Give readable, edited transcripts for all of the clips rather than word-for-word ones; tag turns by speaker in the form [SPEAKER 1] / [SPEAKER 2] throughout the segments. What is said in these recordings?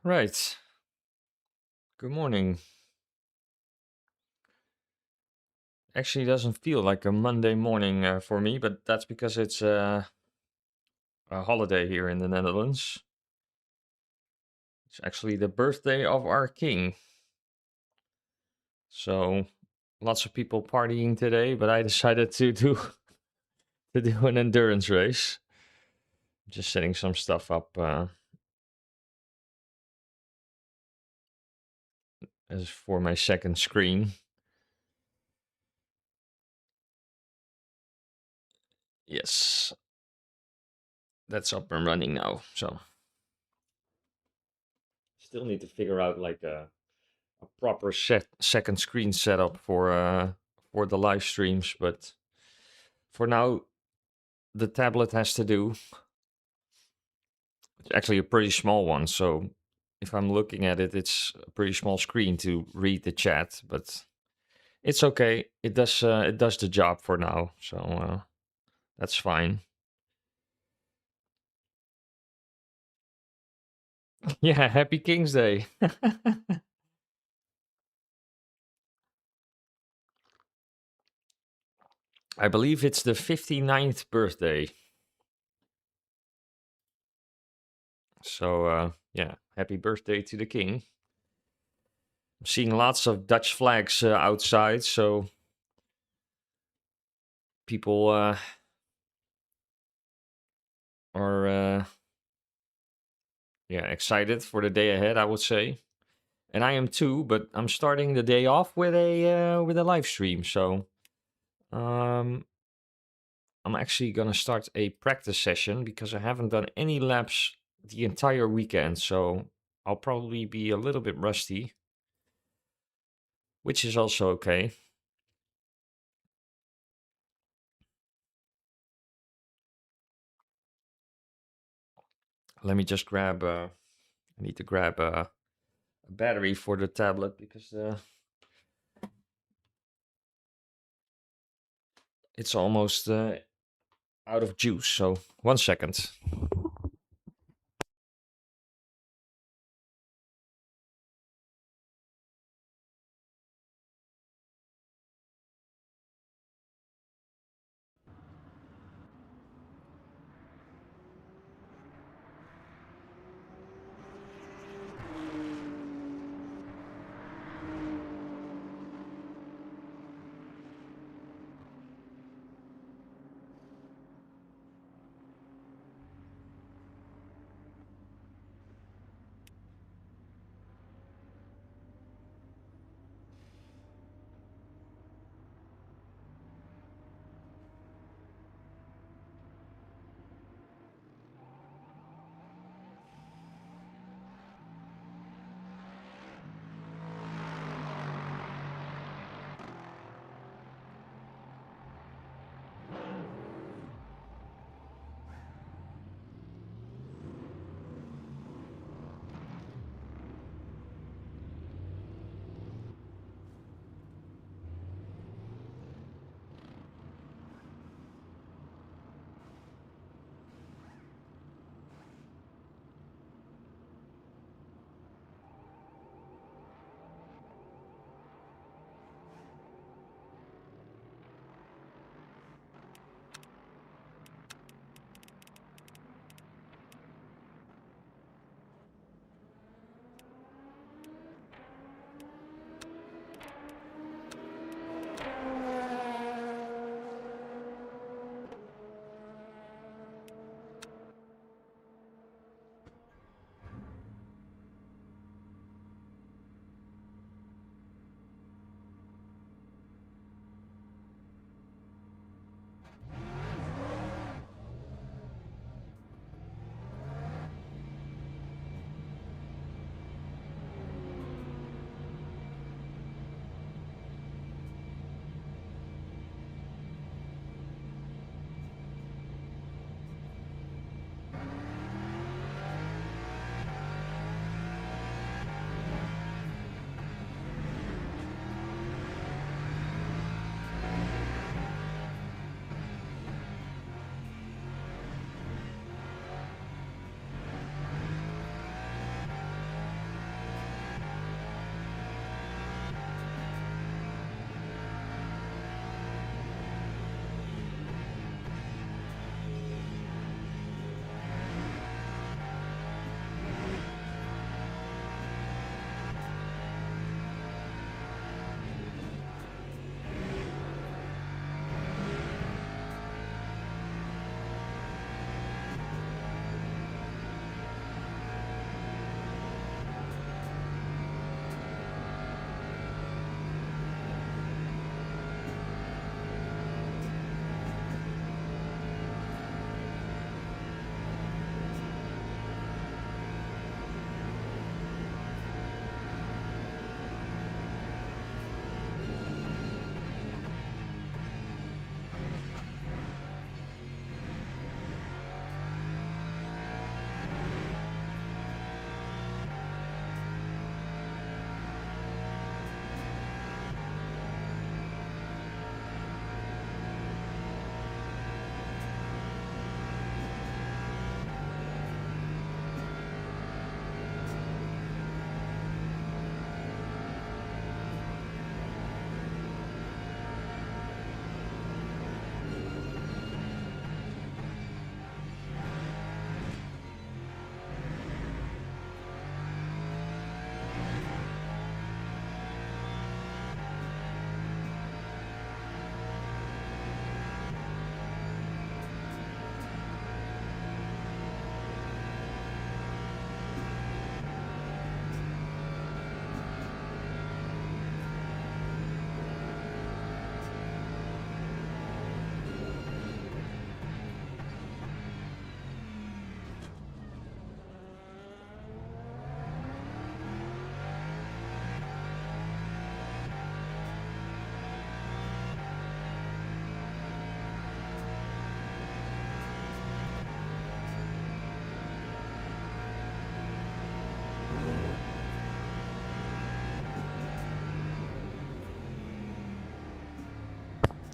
[SPEAKER 1] Right. Good morning. Actually, doesn't feel like a Monday morning for me, but that's because it's a holiday here in the Netherlands. It's actually the birthday of our king. So lots of people partying today, but I decided to do to do an endurance race. Just setting some stuff up as for my second screen. Yes, that's up and running now. So still need to figure out like a proper second screen setup for the live streams, but for now the tablet has to do. It's actually a pretty small one, so if I'm looking at it, it's a pretty small screen to read the chat, but it's okay. It does the job for now, so that's fine. Yeah, happy King's Day. I believe it's the 59th birthday. So yeah, happy birthday to the king. I'm seeing lots of Dutch flags outside, so people are yeah, excited for the day ahead, I would say. And I am too, but I'm starting the day off with a live stream. So um, I'm actually gonna start a practice session because I haven't done any laps the entire weekend. So I'll probably be a little bit rusty, which is also okay. Let me just grab. I need to grab a battery for the tablet because it's almost out of juice. So 1 second.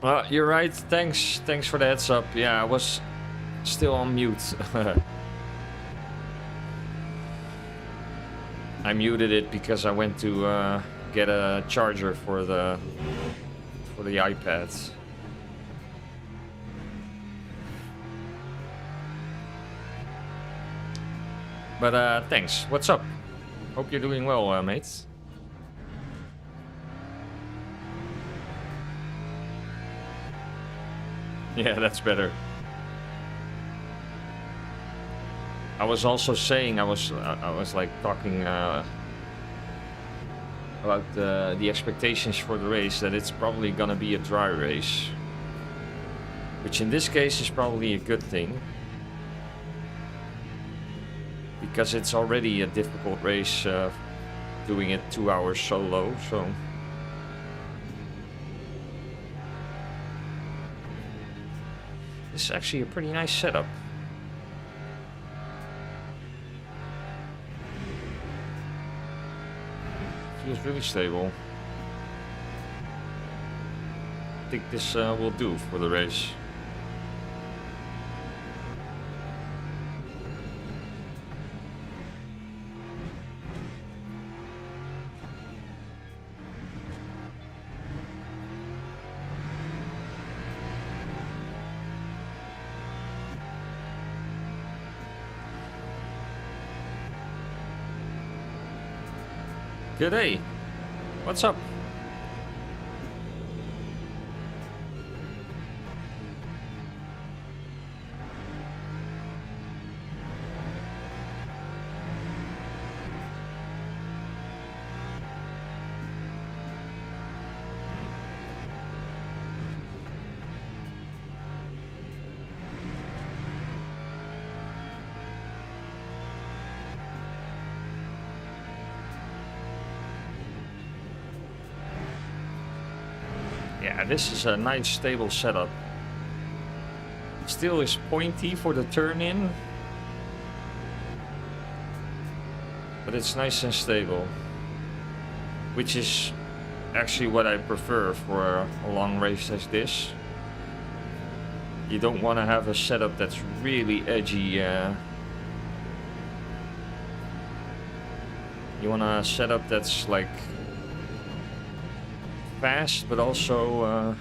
[SPEAKER 1] You're right. Thanks for the heads up. Yeah, I was still on mute. I muted it because I went to get a charger for the iPad. But thanks. What's up? Hope you're doing well, mates. Yeah, that's better. I was also saying I was like talking about the expectations for the race, that it's probably gonna be a dry race, which in this case is probably a good thing, because it's already a difficult race doing it 2 hours solo. So this is actually a pretty nice setup. Feels really stable. I think this will do for the race. Good day. What's up? Yeah, this is a nice stable setup. Still is pointy for the turn in, but it's nice and stable, which is actually what I prefer for a long race as this. You don't want to have a setup that's really edgy. You want a setup that's like fast, but also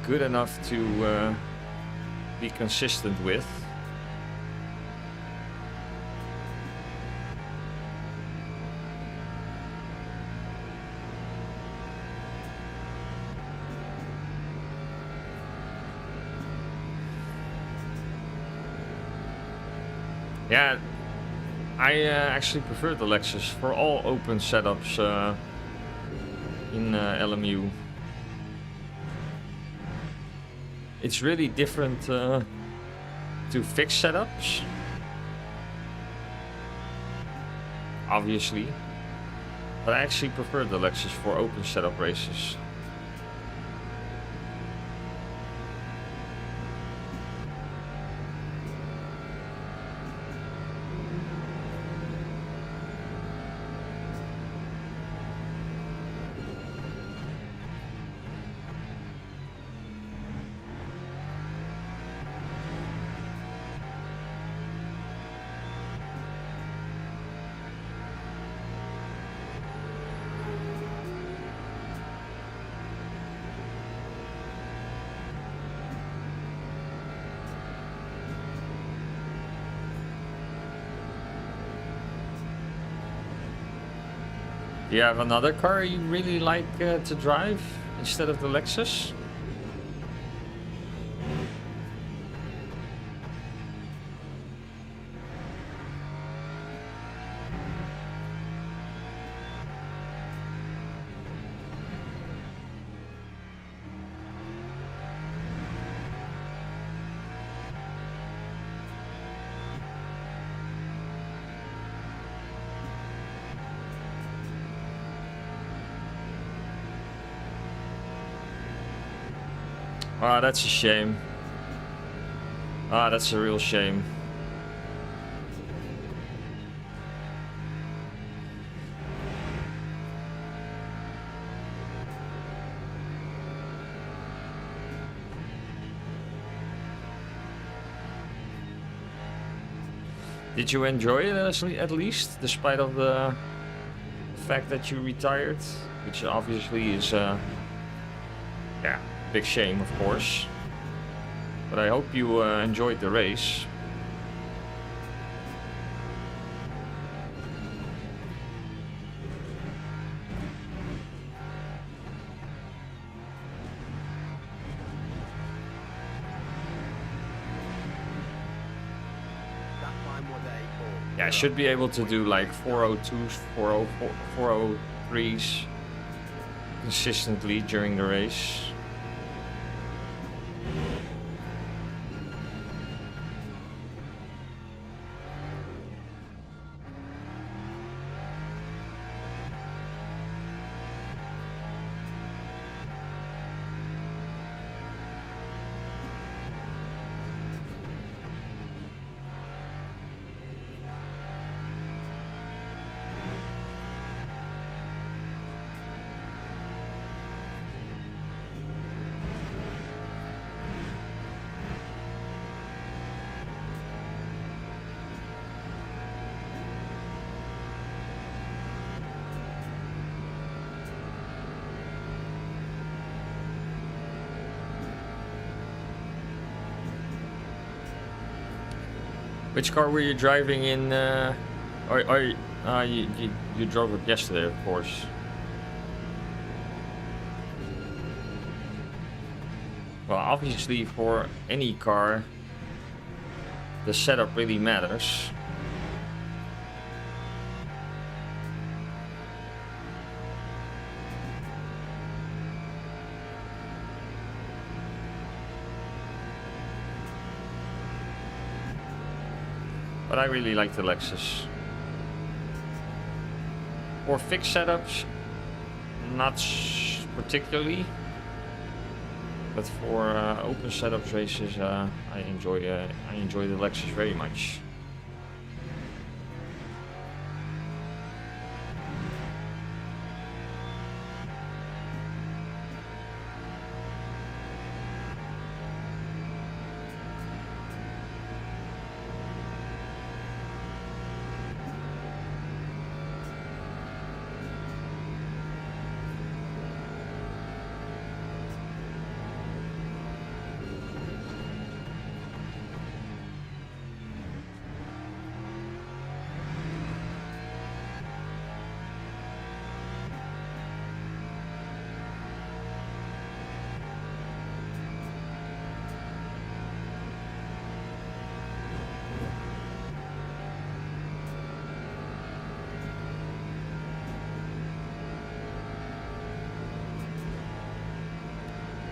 [SPEAKER 1] good enough to be consistent with. Yeah, I actually prefer the Lexus for all open setups in LMU. It's really different to fixed setups, obviously, but I actually prefer the Lexus for open setup races. Do you have another car you really like to drive instead of the Lexus? Ah, that's a shame. Ah, that's a real shame. Did you enjoy it at least, despite of the fact that you retired? Which obviously is, yeah, big shame, of course. But I hope you enjoyed the race. Yeah, I should be able to do like 402s, 404, 403s consistently during the race. Which car were you driving in? You drove it yesterday, of course. Well, obviously for any car, the setup really matters. But I really like the Lexus. For fixed setups, not particularly. But for open setups races, I enjoy the Lexus very much.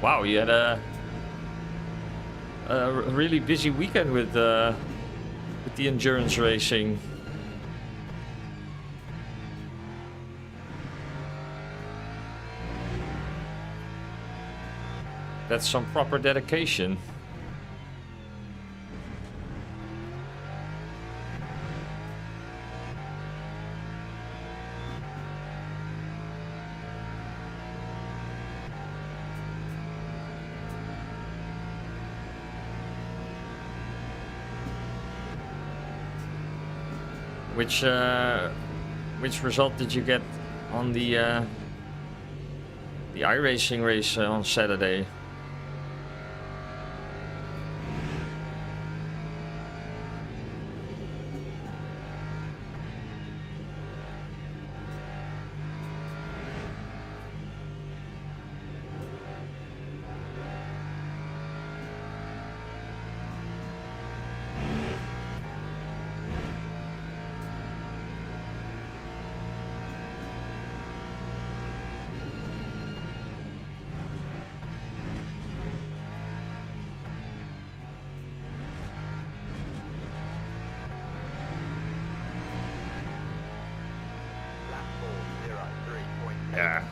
[SPEAKER 1] Wow, you had a really busy weekend with the endurance racing. That's some proper dedication. Which result did you get on the iRacing race on Saturday? Yeah.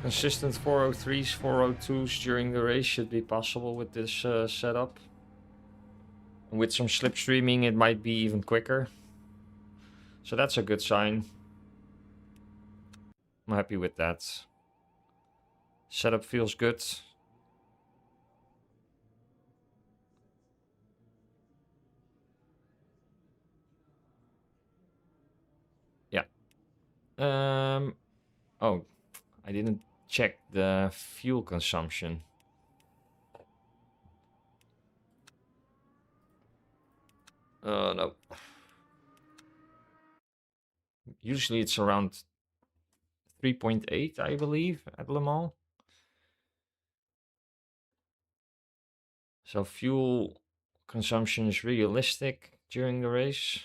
[SPEAKER 1] Consistent 403s, 402s during the race should be possible with this setup. With some slipstreaming, it might be even quicker. So that's a good sign. I'm happy with that. Setup feels good. Oh, I didn't check the fuel consumption. No. Usually it's around 3.8, I believe, at Le Mans. So fuel consumption is realistic during the race.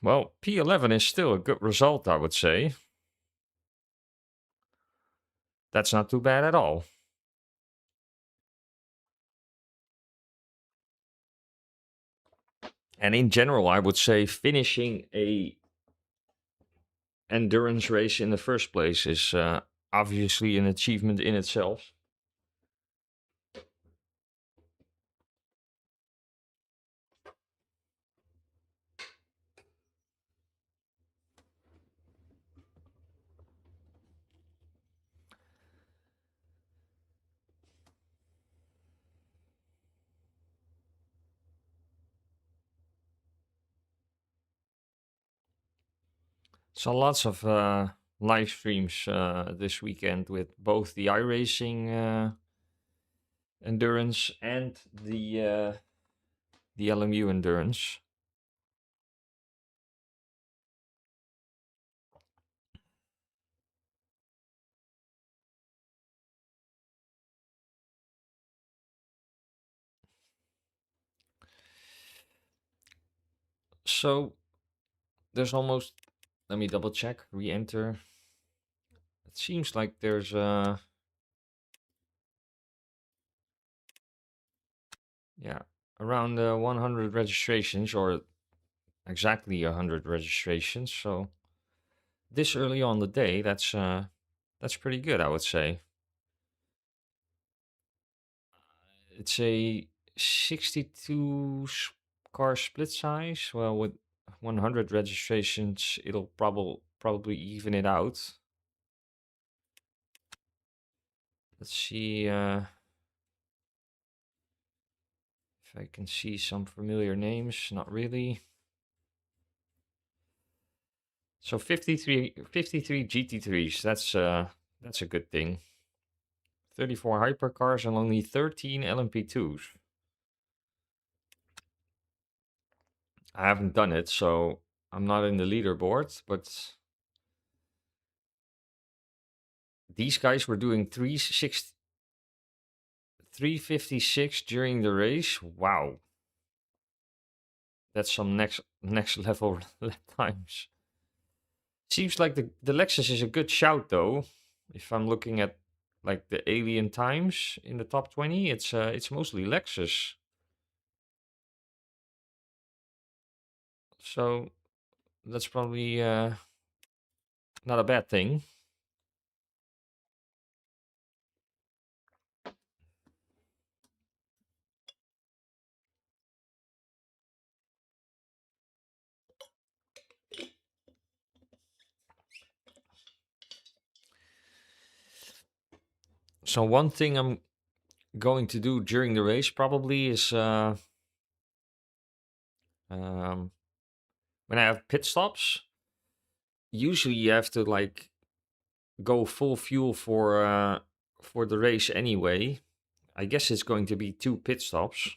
[SPEAKER 1] Well, P11 is still a good result, I would say. That's not too bad at all. And in general, I would say finishing a endurance race in the first place is obviously an achievement in itself. So lots of live streams this weekend with both the iRacing endurance and the LMU endurance. So there's almost, let me double check, re-enter. It seems like there's yeah, around 100 registrations, or exactly 100 registrations. So this early on the day, that's pretty good, I would say. It's a 62 car split size. Well, with 100 registrations, it'll probably even it out. Let's see if I can see some familiar names. Not really. So 53 GT3s. That's a good thing. 34 hypercars and only 13 LMP2s. I haven't done it, so I'm not in the leaderboard, but these guys were doing 356 during the race. Wow. That's some next level lap times. Seems like the Lexus is a good shout though. If I'm looking at like the alien times in the top 20, it's mostly Lexus. So that's probably not a bad thing. So one thing I'm going to do during the race probably is um, when I have pit stops. Usually you have to like go full fuel for the race anyway. I guess it's going to be 2 pit stops.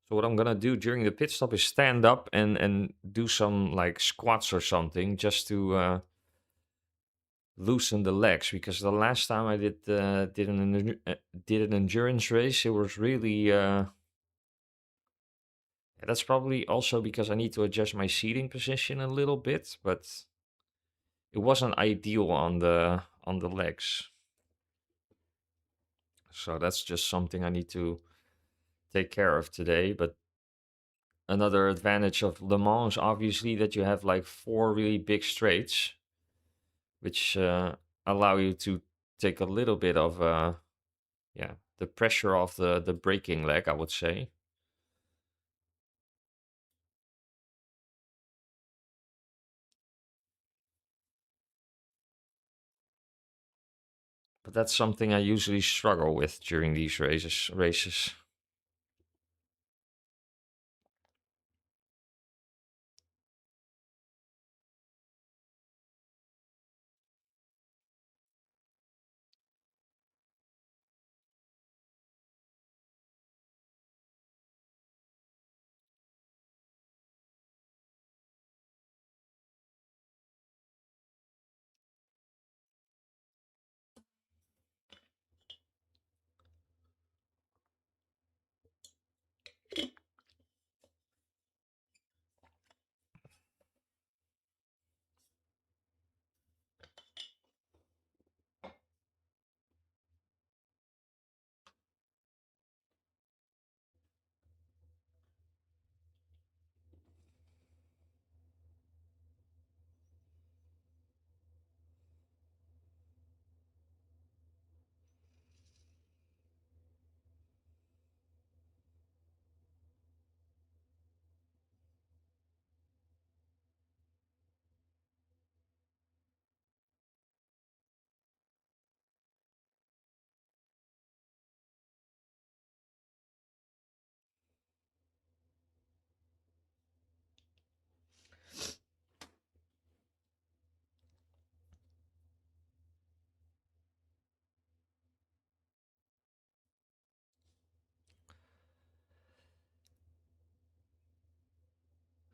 [SPEAKER 1] So what I'm gonna do during the pit stop is stand up and do some like squats or something just to loosen the legs, because the last time I did an endurance race, it was really that's probably also because I need to adjust my seating position a little bit, but it wasn't ideal on the legs. So that's just something I need to take care of today. But another advantage of Le Mans is obviously that you have like 4 really big straights, which allow you to take a little bit of yeah, the pressure off the braking leg, I would say. But that's something I usually struggle with during these races.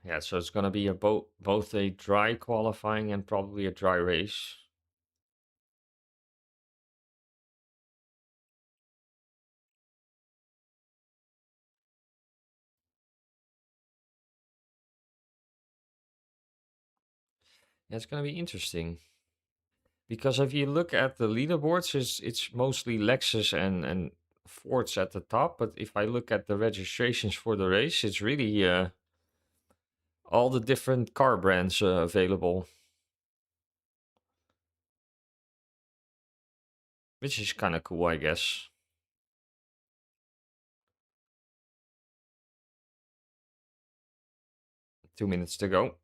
[SPEAKER 1] Yeah, so it's gonna be a both a dry qualifying and probably a dry race. Yeah, it's gonna be interesting because if you look at the leaderboards, it's mostly Lexus and Fords at the top. But if I look at the registrations for the race, it's really all the different car brands available, which is kind of cool, I guess. 2 minutes to go.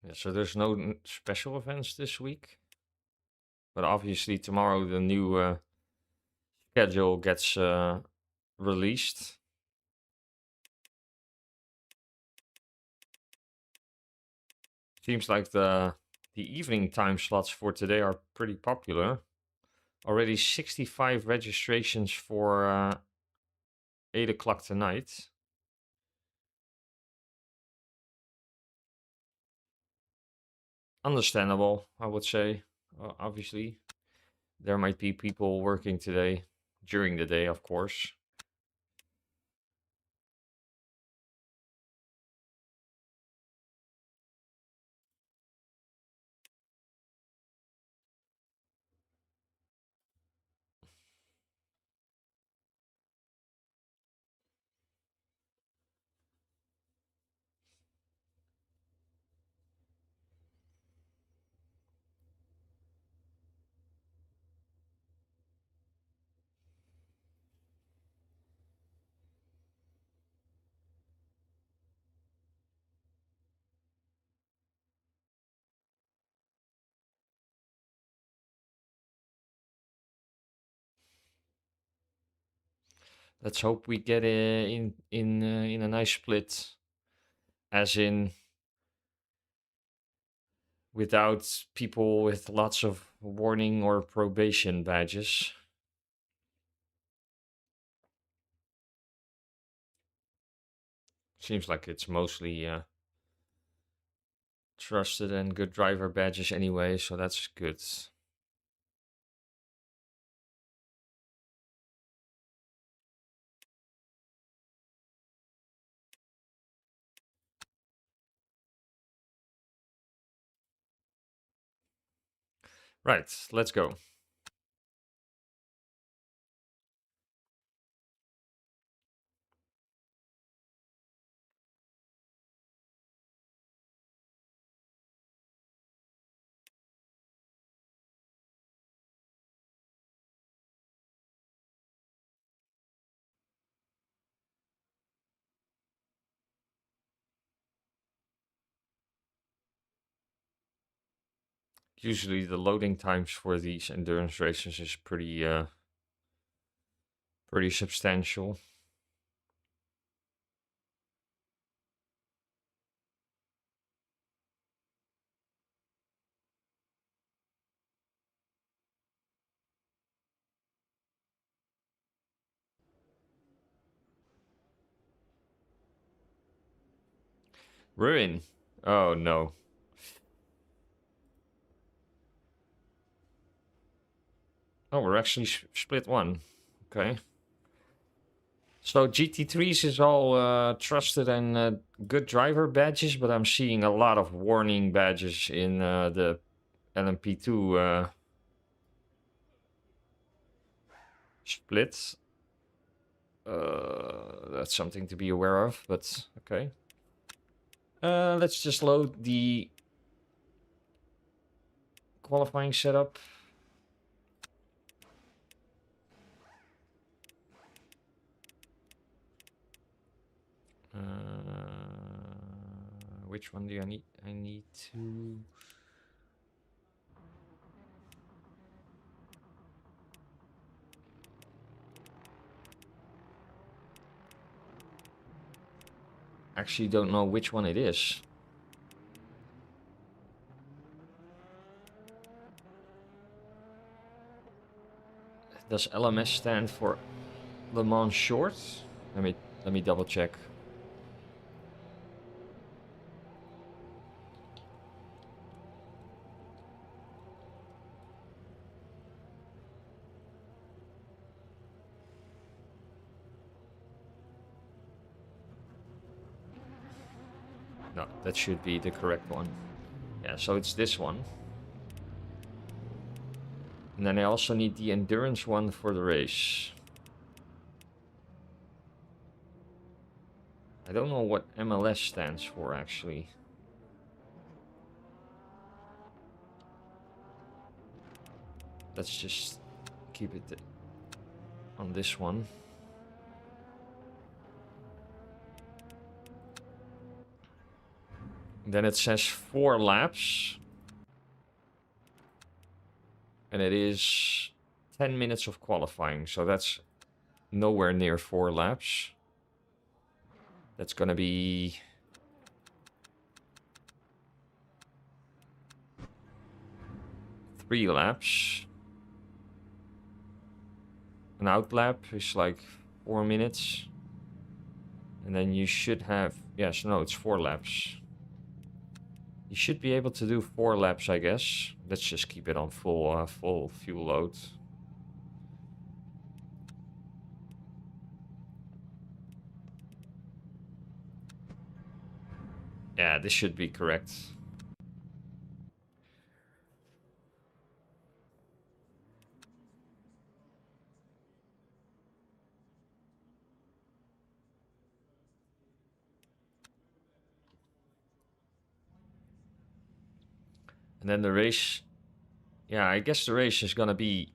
[SPEAKER 1] Yeah, so there's no special events this week, but obviously tomorrow the new schedule gets released. Seems like the evening time slots for today are pretty popular. Already 65 registrations for 8 o'clock tonight. Understandable, I would say. Obviously, there might be people working today during the day, of course. Let's hope we get in a nice split, as in without people with lots of warning or probation badges. Seems like it's mostly trusted and good driver badges anyway, so that's good. Right, let's go. Usually the loading times for these endurance races is pretty substantial. Ruin. Oh no. Oh, we're actually split one. Okay. So GT3s is all trusted and good driver badges, but I'm seeing a lot of warning badges in the LMP2 split. That's something to be aware of, but okay. Let's just load the qualifying setup. Which one do I need? I need to... Actually don't know which one it is. Does LMS stand for Le Mans Short? Let me double check. No, that should be the correct one. Yeah, so it's this one. And then I also need the endurance one for the race. I don't know what MLS stands for, actually. Let's just keep it on this one. Then it says 4 laps. And it is 10 minutes of qualifying, so that's nowhere near 4 laps. That's gonna be... three laps. An out lap is like 4 minutes. And then you should have... yes, no, it's 4 laps. You should be able to do 4 laps, I guess. Let's just keep it on full fuel load. Yeah, this should be correct. And then the race... yeah, I guess the race is gonna be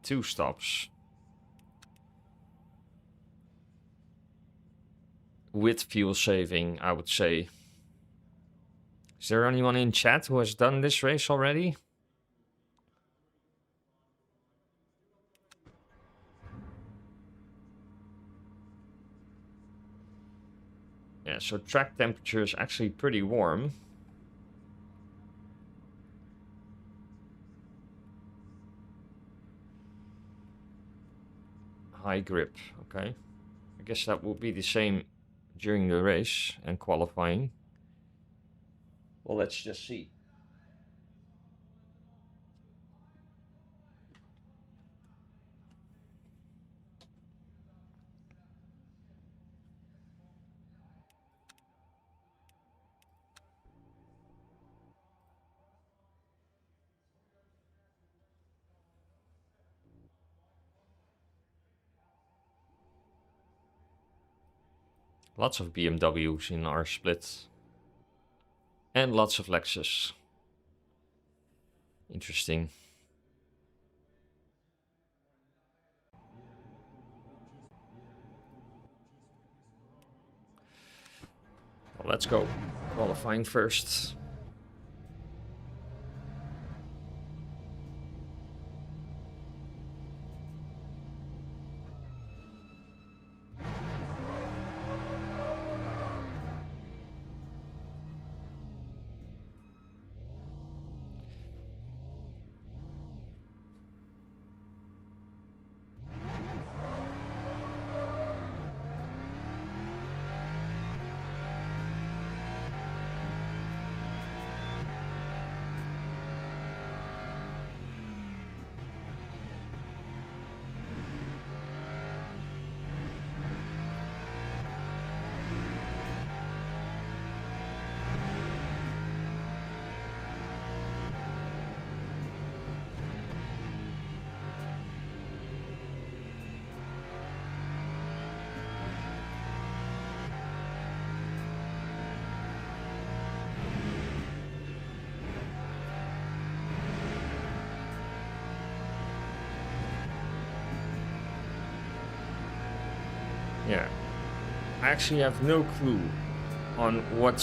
[SPEAKER 1] 2 stops. With fuel saving, I would say. Is there anyone in chat who has done this race already? Yeah, so track temperature is actually pretty warm. High grip, okay. I guess that will be the same during the race and qualifying. Well, let's just see. Lots of BMWs in our split. And lots of Lexus. Interesting. Well, let's go. Qualifying first. Yeah, I actually have no clue on what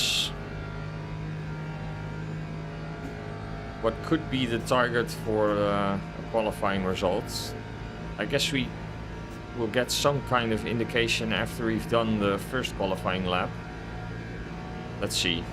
[SPEAKER 1] could be the target for qualifying results. I guess we will get some kind of indication after we've done the first qualifying lap. Let's see.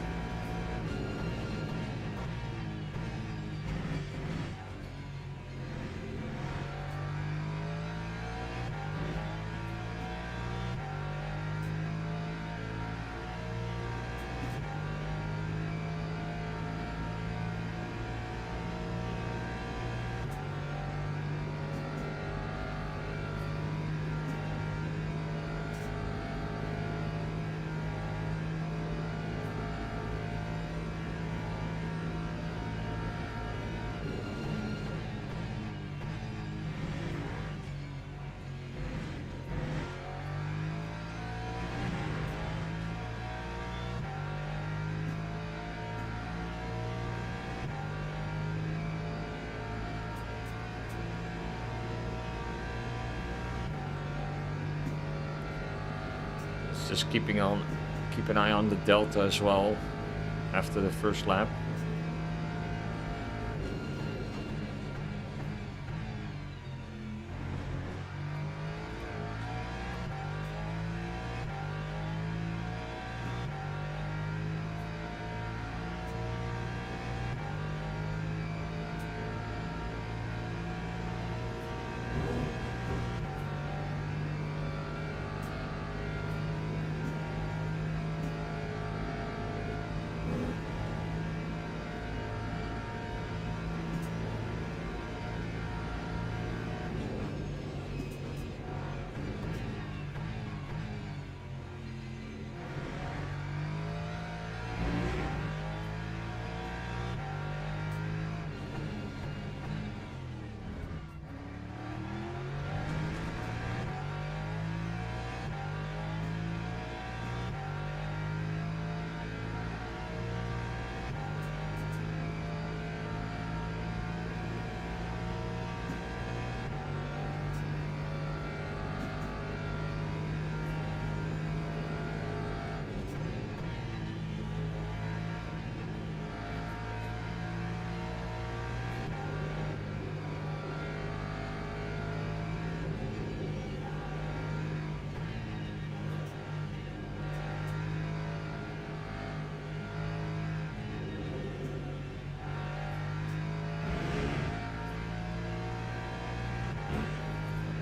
[SPEAKER 1] Just keep an eye on the delta as well after the first lap.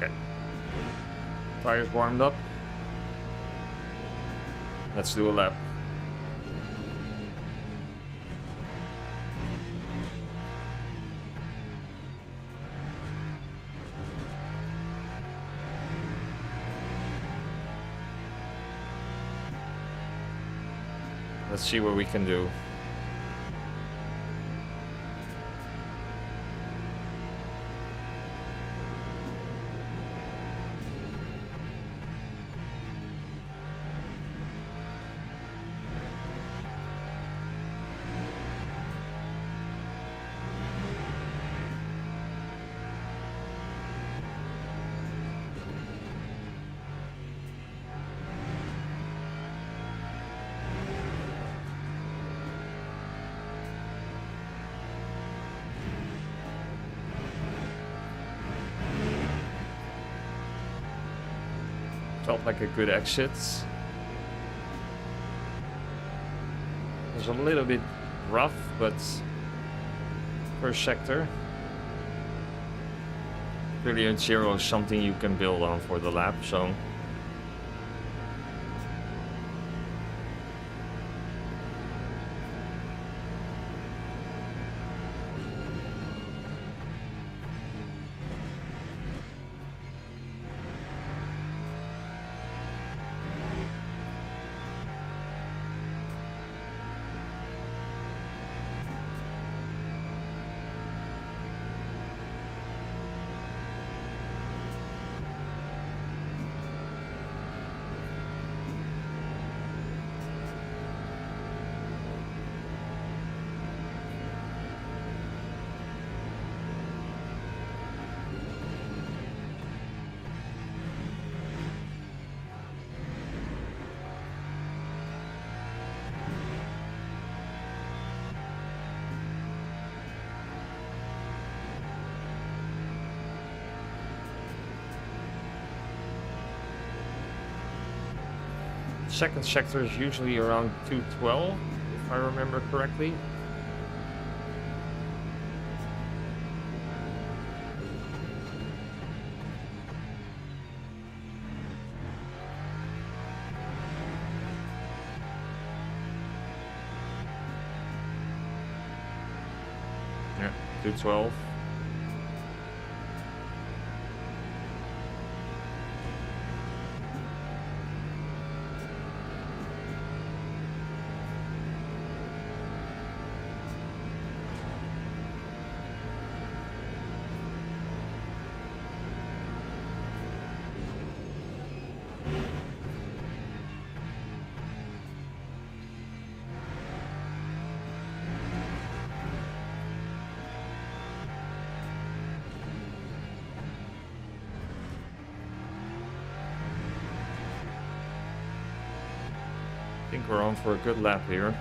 [SPEAKER 1] Okay. Tires warmed up. Let's do a lap. Let's see what we can do. felt like a good exit. It was a little bit rough, but first sector. Brilliant zero is something you can build on for the lap, so. Second sector is usually around 212, if I remember correctly. Yeah, 212. I think we're on for a good lap here.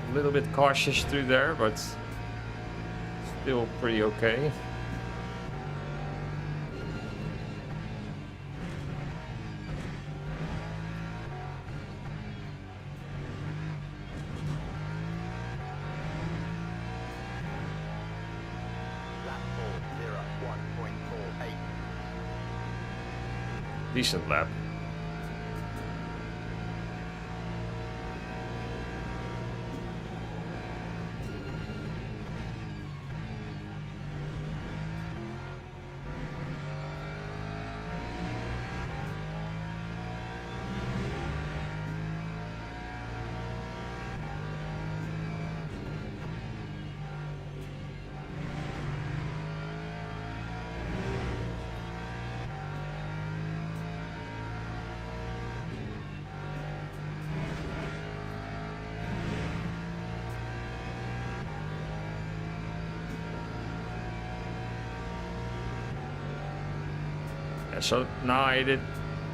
[SPEAKER 1] A little bit cautious through there, but still pretty okay. Decent lap. So now I did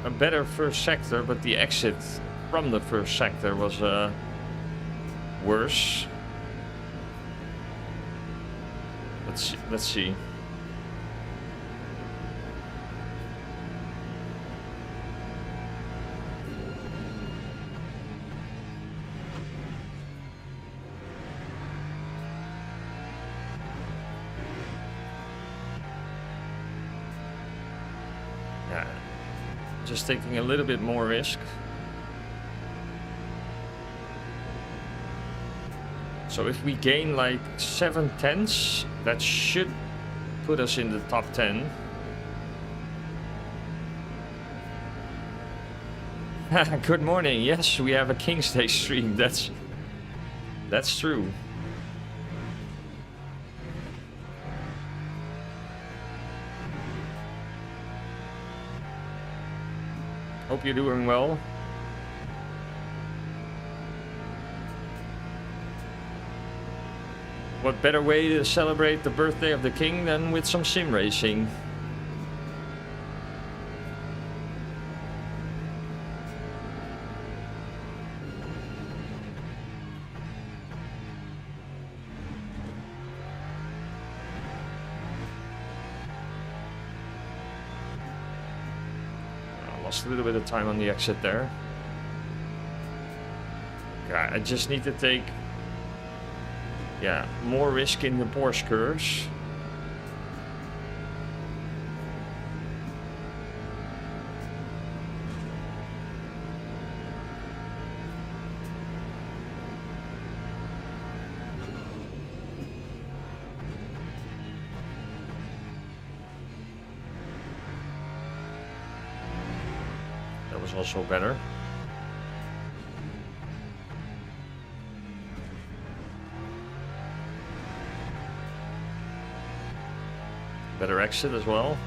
[SPEAKER 1] a better first sector, but the exit from the first sector was worse. Let's see. Yeah, just taking a little bit more risk. So if we gain like 7 tenths, that should put us in the top 10. Good morning. Yes, we have a King's Day stream. That's true. Hope you're doing well. What better way to celebrate the birthday of the king than with some sim racing? I lost a little bit of time on the exit there. Okay, I just need to take, yeah, more risk in the Porsche curves. That was also better. Better exit as well.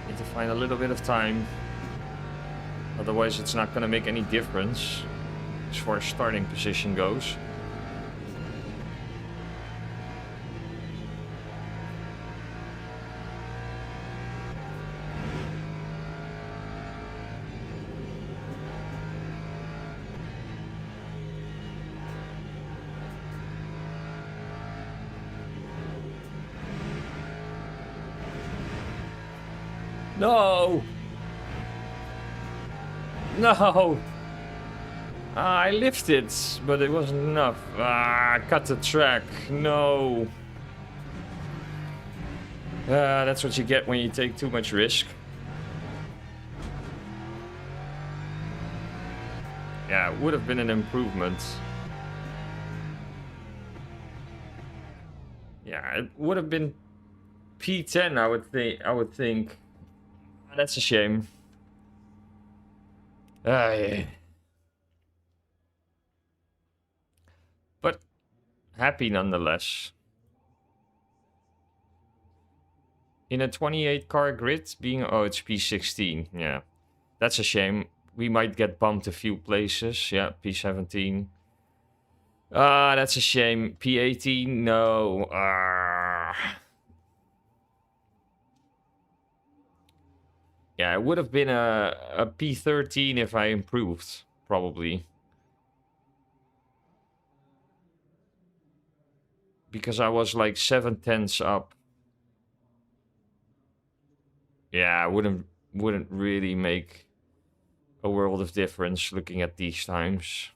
[SPEAKER 1] Need to find a little bit of time. Otherwise it's not going to make any difference as far as starting position goes. No! No! I lifted, but it wasn't enough. Cut the track. No. That's what you get when you take too much risk. Yeah, it would have been an improvement. Yeah, it would have been P10, I would think. That's a shame. Yeah. But happy nonetheless. In a 28 car grid being, oh, it's P16. Yeah, that's a shame. We might get bumped a few places. Yeah, P17. That's a shame. P18, no. Yeah, it would have been a P13 if I improved, probably. Because I was like 7/10 up. Yeah, wouldn't really make a world of difference looking at these times.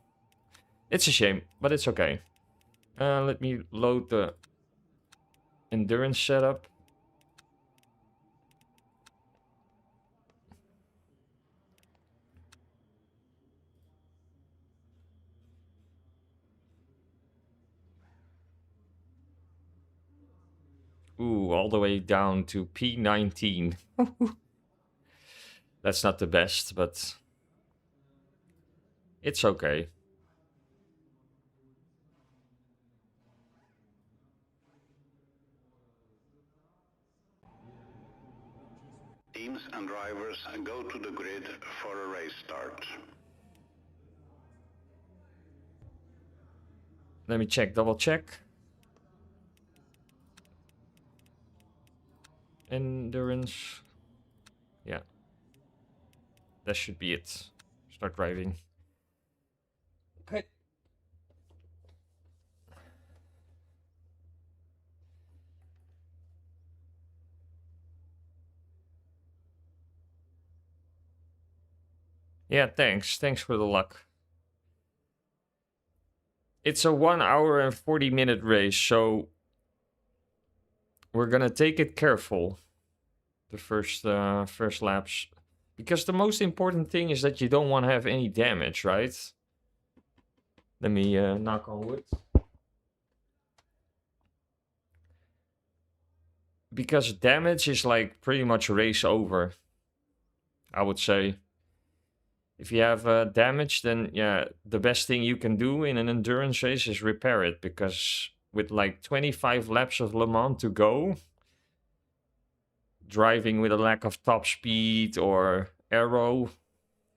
[SPEAKER 1] It's a shame, but it's okay. Let me load the endurance setup. Ooh, all the way down to P19. That's not the best, but it's okay.
[SPEAKER 2] Teams and drivers go to the grid for a race start.
[SPEAKER 1] Let me check, double check. Endurance. Yeah. That should be it. Start driving. Okay. Yeah, thanks. Thanks for the luck. It's a 1 hour and 40-minute race, so we're gonna take it careful. The first laps. Because the most important thing is that you don't want to have any damage, right? Let me knock on wood. Because damage is like pretty much race over, I would say. If you have damage, then yeah, the best thing you can do in an endurance race is repair it, because with like 25 laps of Le Mans to go, driving with a lack of top speed or aero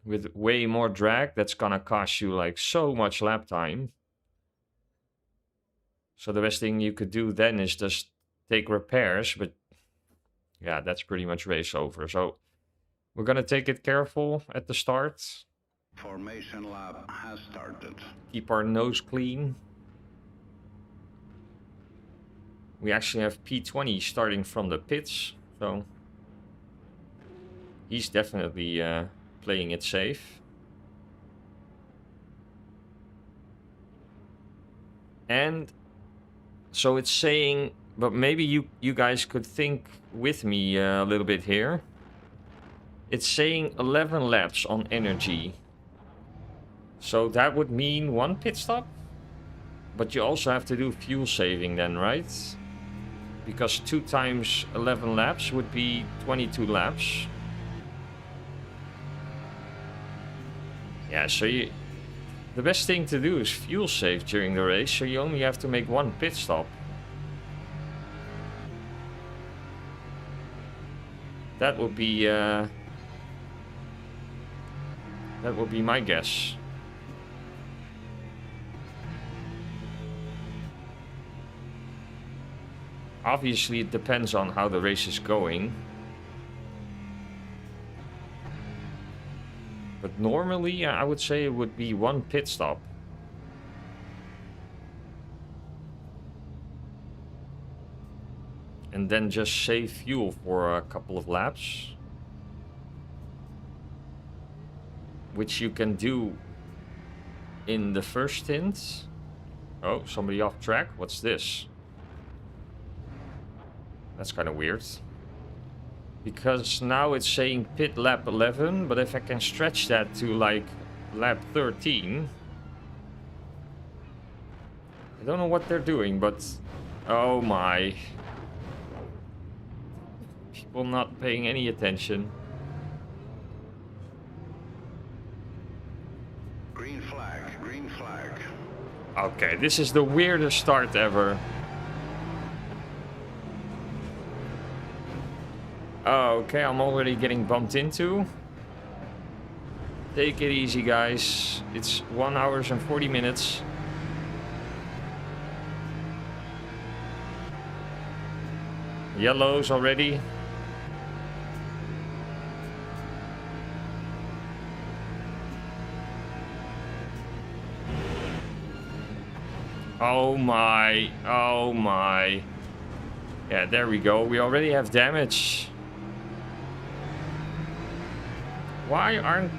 [SPEAKER 1] with way more drag, that's gonna cost you like so much lap time. So the best thing you could do then is just take repairs, but yeah, that's pretty much race over. So we're gonna take it careful at the start.
[SPEAKER 2] Formation lap has started.
[SPEAKER 1] Keep our nose clean. We actually have P20 starting from the pits, so he's definitely playing it safe. And so it's saying, but maybe you guys could think with me a little bit here. It's saying 11 laps on energy. So that would mean 1 pit stop? But you also have to do fuel saving then, right? Because 2 times 11 laps would be 22 laps. Yeah, so the best thing to do is fuel save during the race, so you only have to make 1 pit stop. That would be my guess. Obviously, it depends on how the race is going. But normally, I would say it would be 1 pit stop. And then just save fuel for a couple of laps. Which you can do in the first stint. Oh, somebody off track? What's this? That's kind of weird. Because now it's saying pit lap 11, but if I can stretch that to like lap 13. I don't know what they're doing, but oh my. People not paying any attention.
[SPEAKER 2] Green flag, green flag.
[SPEAKER 1] Okay, this is the weirdest start ever. Oh, okay, I'm already getting bumped into. Take it easy, guys. It's 1 hour and 40 minutes. Yellows already. Oh my, oh my. Yeah, there we go. We already have damage. Why aren't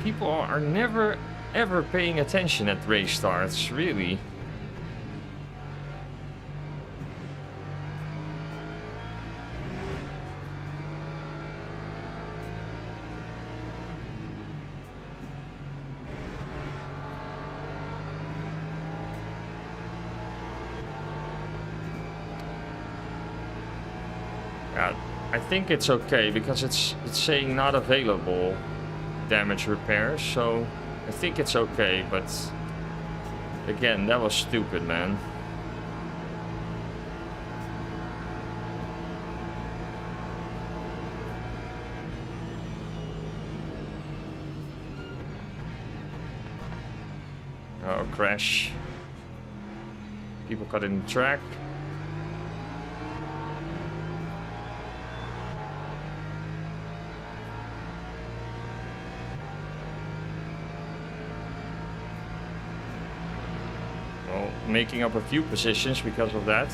[SPEAKER 1] people are never ever paying attention at race starts, really? I think it's okay because it's saying not available damage repairs, so I think it's okay, but again, that was stupid, man. Oh, crash. People cut in the track. Making up a few positions because of that.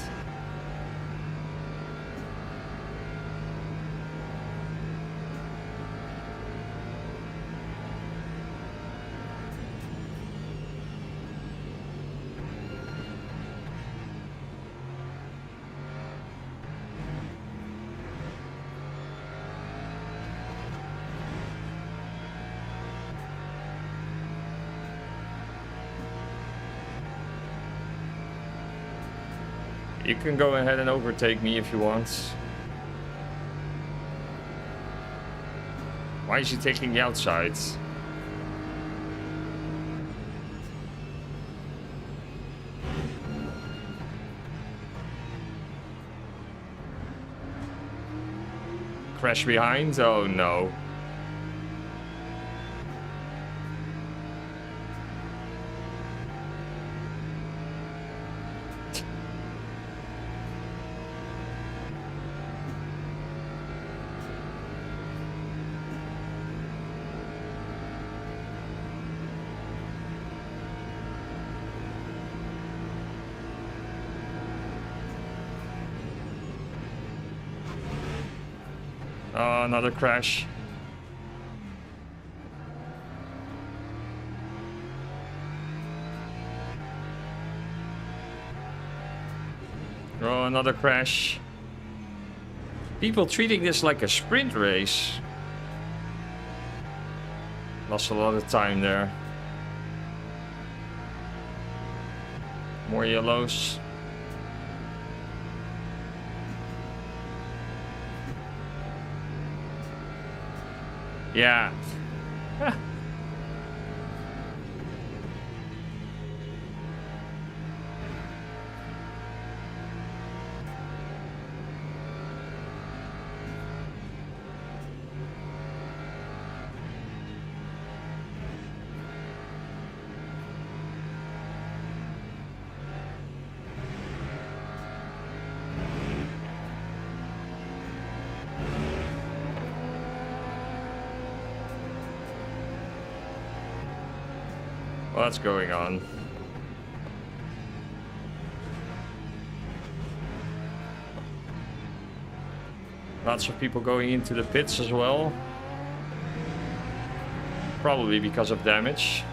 [SPEAKER 1] You can go ahead and overtake me if you want. Why is he taking the outsides? crash behind? Oh no. Oh, another crash. Oh, another crash. People treating this like a sprint race. Lost a lot of time there. More yellows. Yeah. What's going on? Lots of people going into the pits as well. Probably because of damage.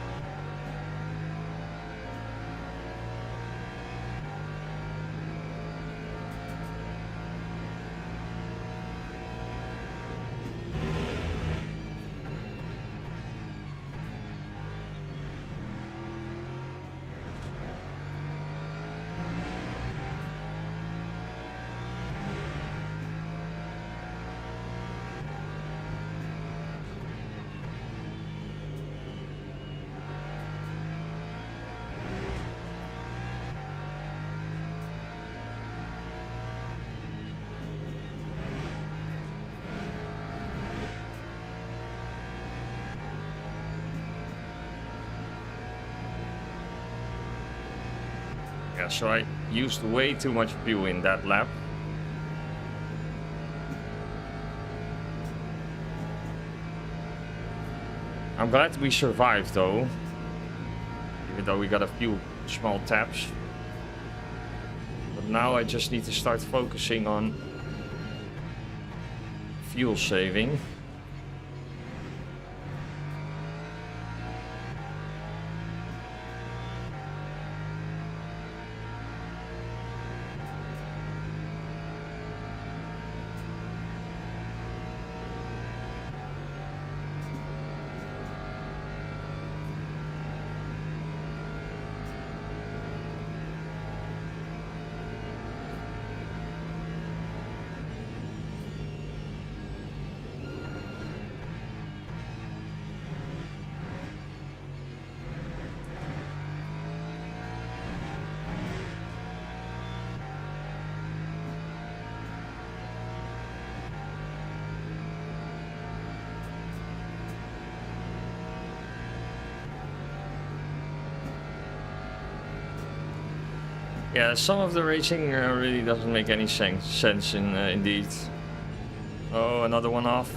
[SPEAKER 1] Yeah, so I used way too much fuel in that lap. I'm glad we survived though. Even though we got a few small taps. But now I just need to start focusing on fuel saving. Yeah, some of the racing really doesn't make any sense in indeed. Oh, another one off.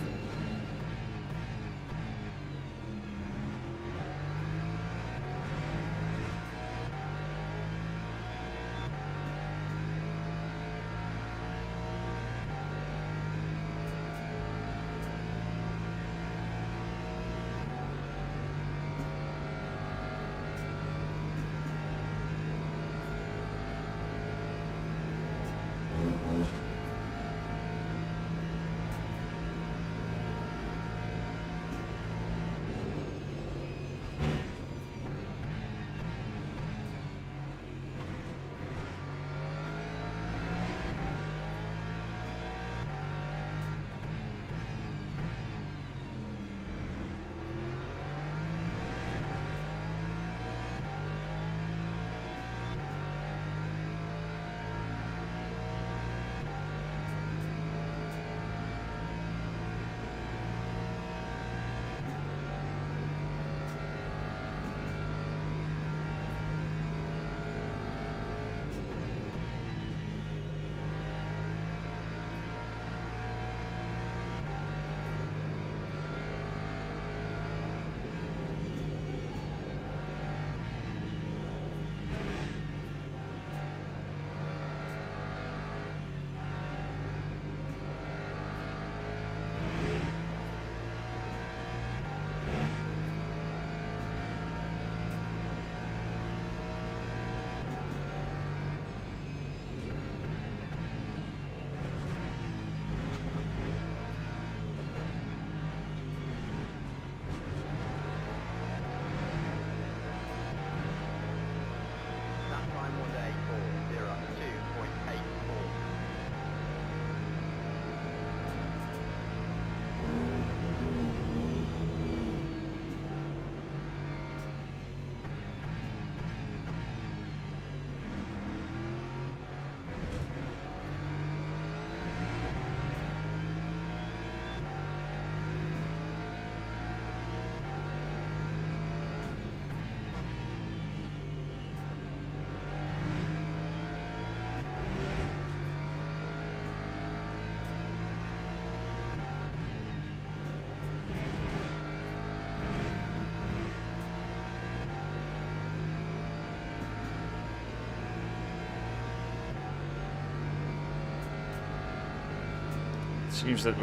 [SPEAKER 1] Seems that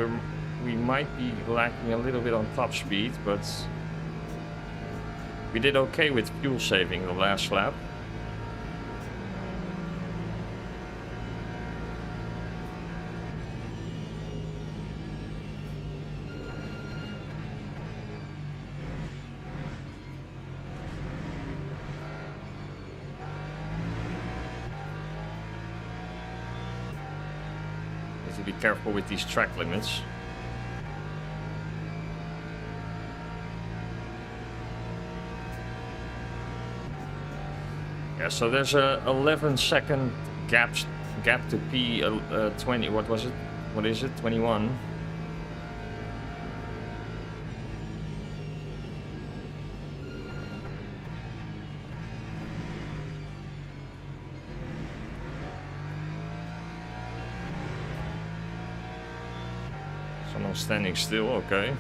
[SPEAKER 1] we might be lacking a little bit on top speed, but we did okay with fuel saving the last lap. To be careful with these track limits. Yeah, so there's a 11-second gap to P20. What was it? What is it? 21. Someone standing still, okay.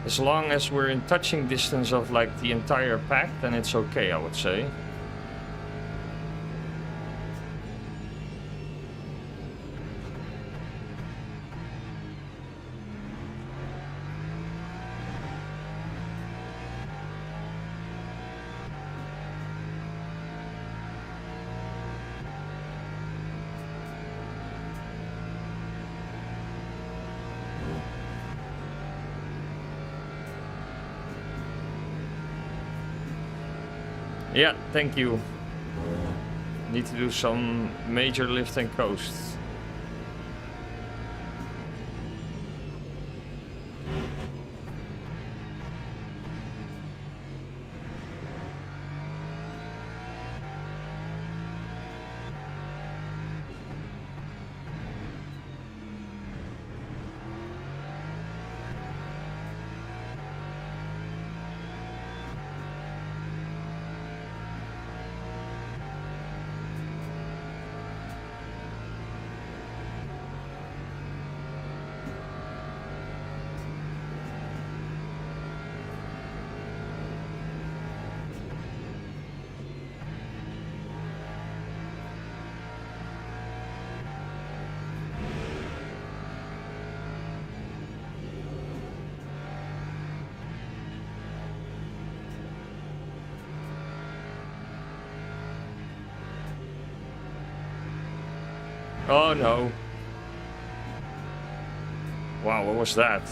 [SPEAKER 1] As long as we're in touching distance of like the entire pack, then it's okay, I would say. Yeah, thank you. Need to do some major lift and coast. Oh no. Wow, what was that?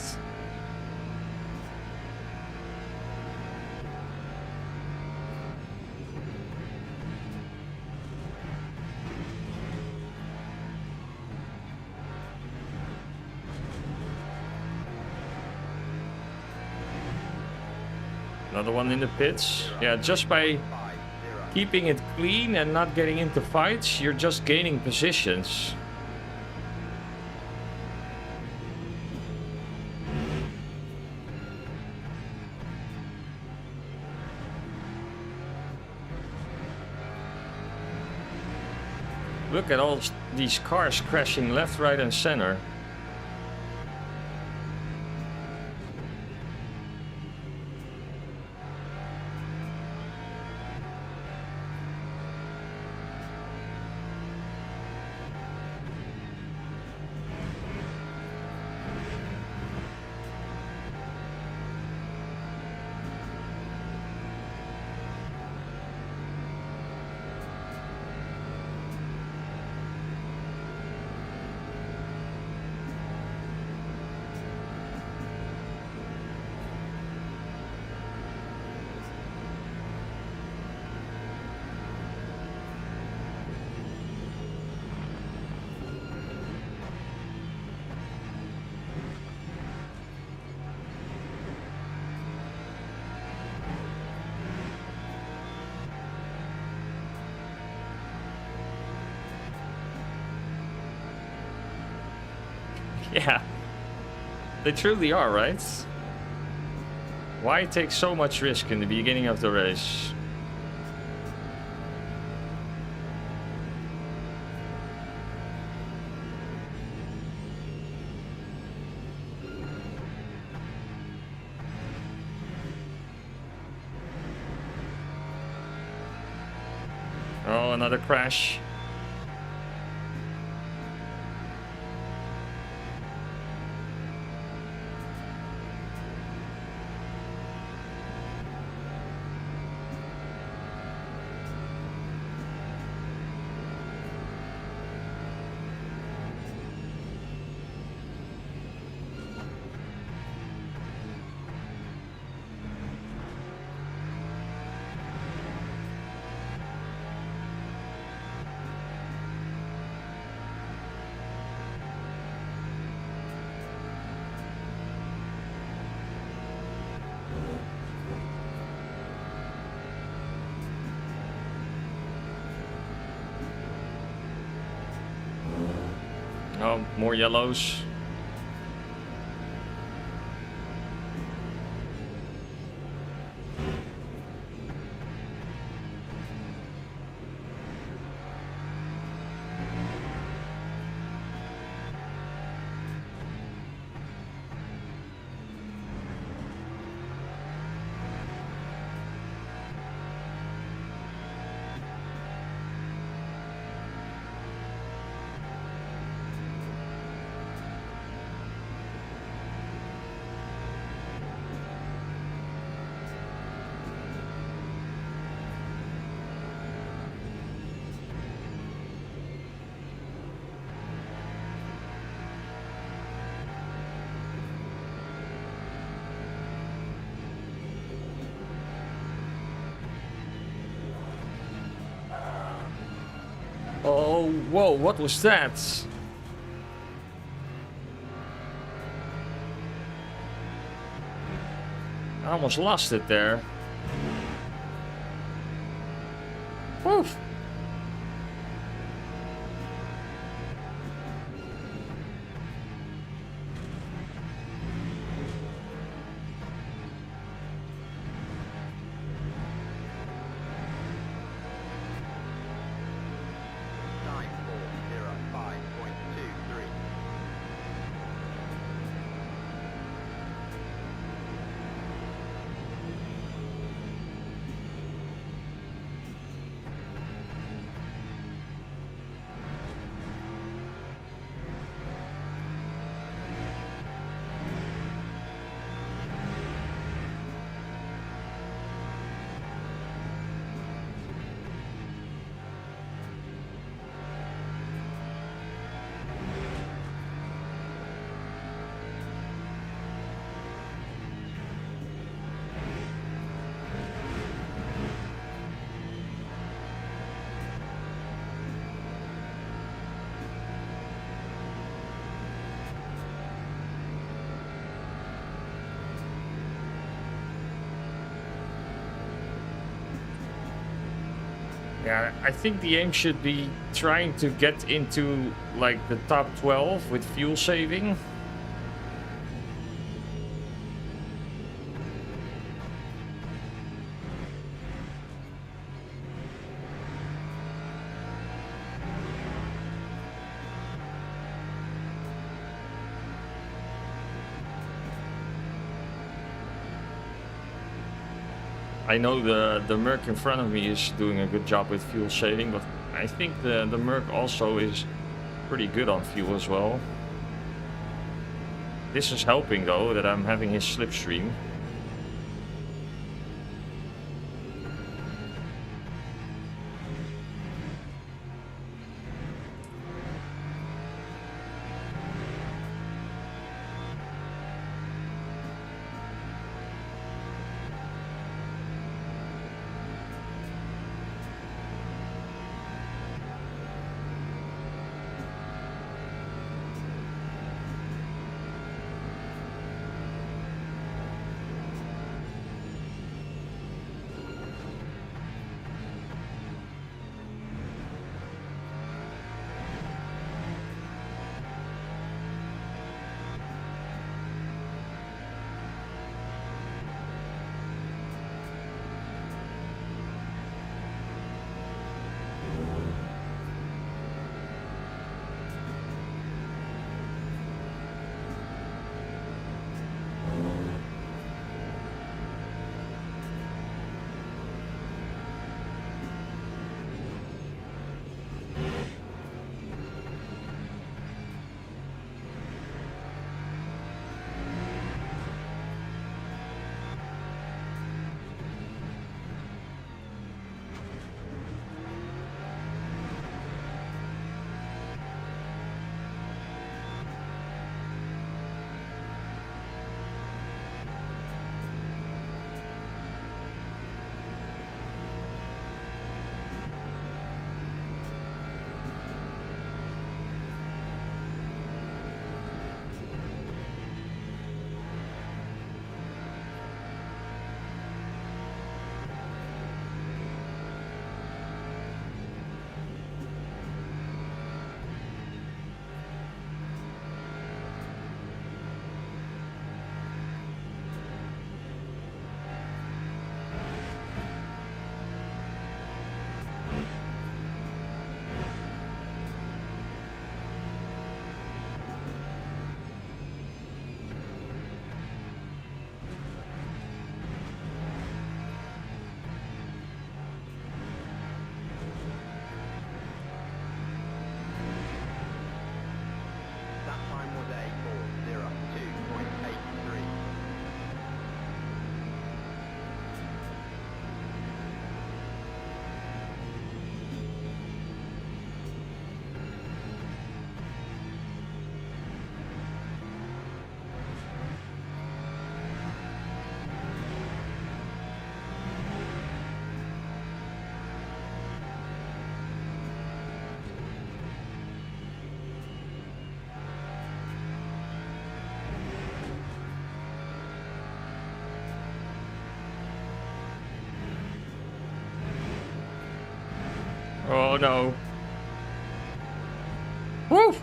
[SPEAKER 1] Another one in the pits. Yeah, just by keeping it clean and not getting into fights, you're just gaining positions. Look at all these cars crashing left, right and center. Yeah, they truly are, right? Why take so much risk in the beginning of the race? Oh, another crash. Oh, more yellows. Oh, whoa, what was that? I almost lost it there. Woof. Yeah, I think the aim should be trying to get into like the top 12 with fuel saving. I know the Merc in front of me is doing a good job with fuel saving, but I think the Merc also is pretty good on fuel as well. This is helping though, that I'm having his slipstream. Oh no. Woo!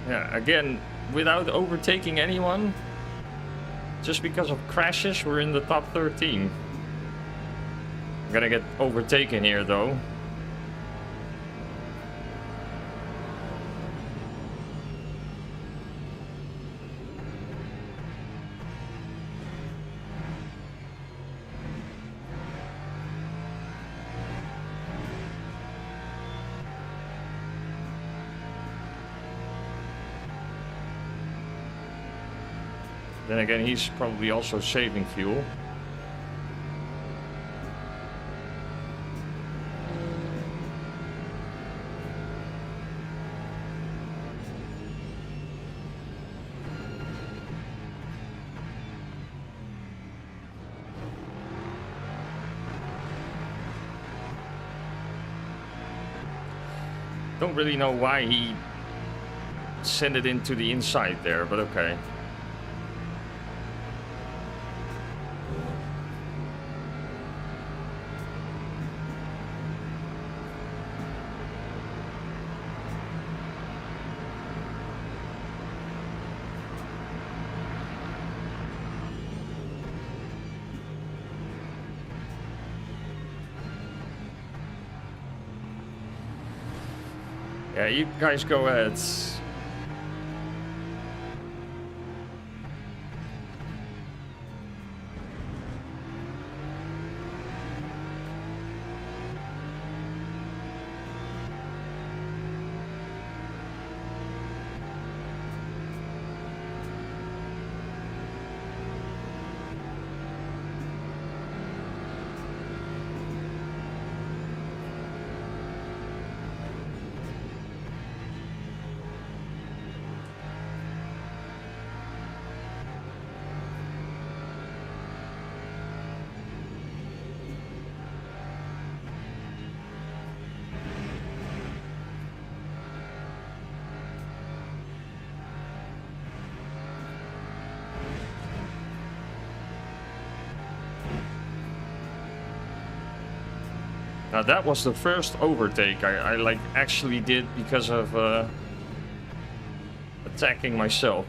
[SPEAKER 1] Yeah, again, without overtaking anyone, just because of crashes, we're in the top 13. I'm gonna get overtaken here, though. Then again, he's probably also saving fuel. Don't really know why he sent it into the inside there, but okay. Yeah, you guys go ahead. Now that was the first overtake I like actually did because of attacking myself.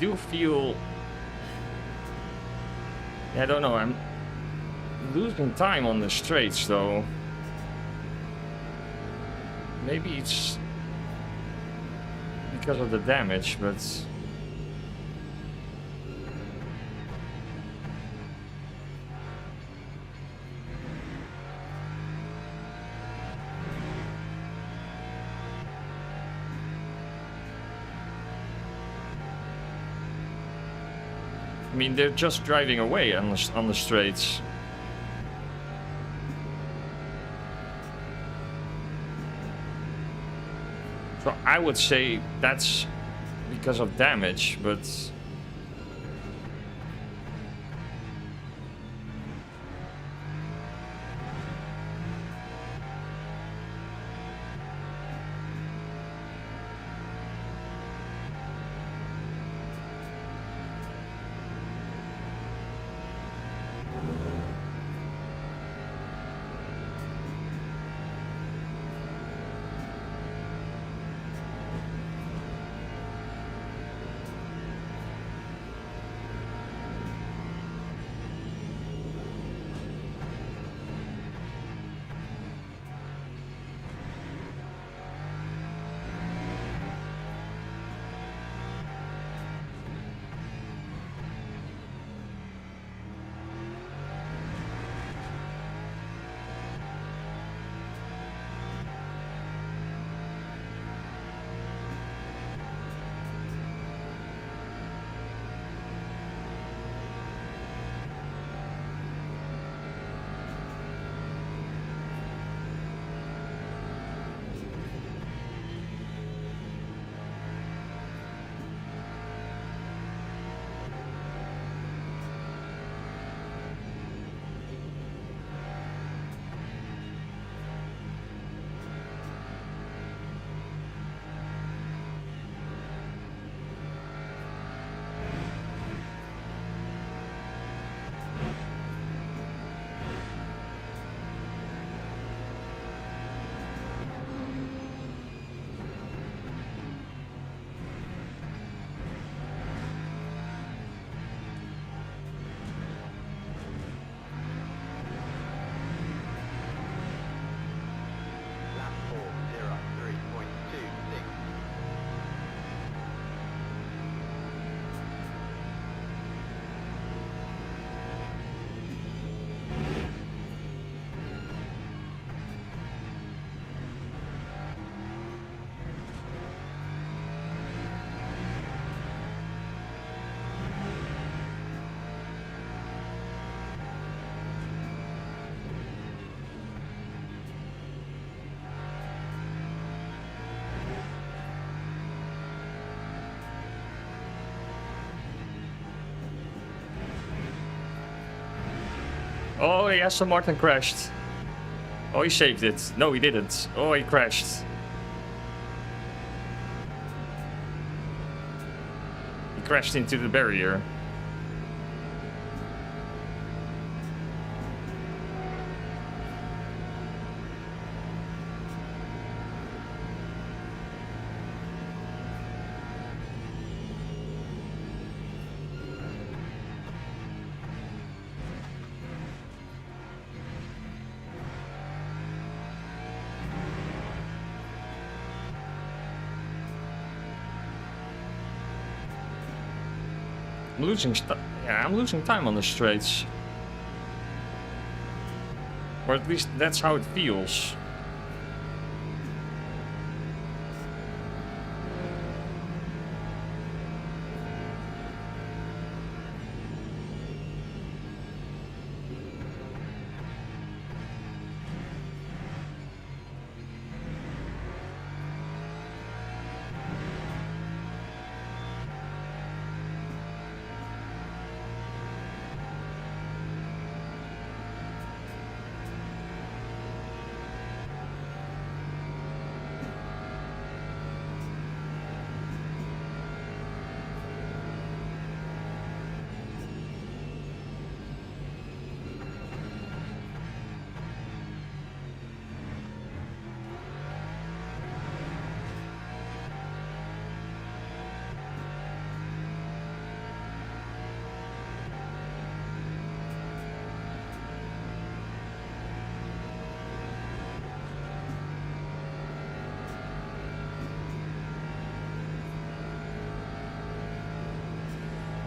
[SPEAKER 1] Do feel, I don't know, I'm losing time on the straights though. Maybe it's because of the damage, but I mean, they're just driving away on the straights. So I would say that's because of damage, but oh, yeah, Aston Martin crashed. Oh, he saved it. No, he didn't. Oh, he crashed. He crashed into the barrier. I'm losing time on the straights. Or at least that's how it feels.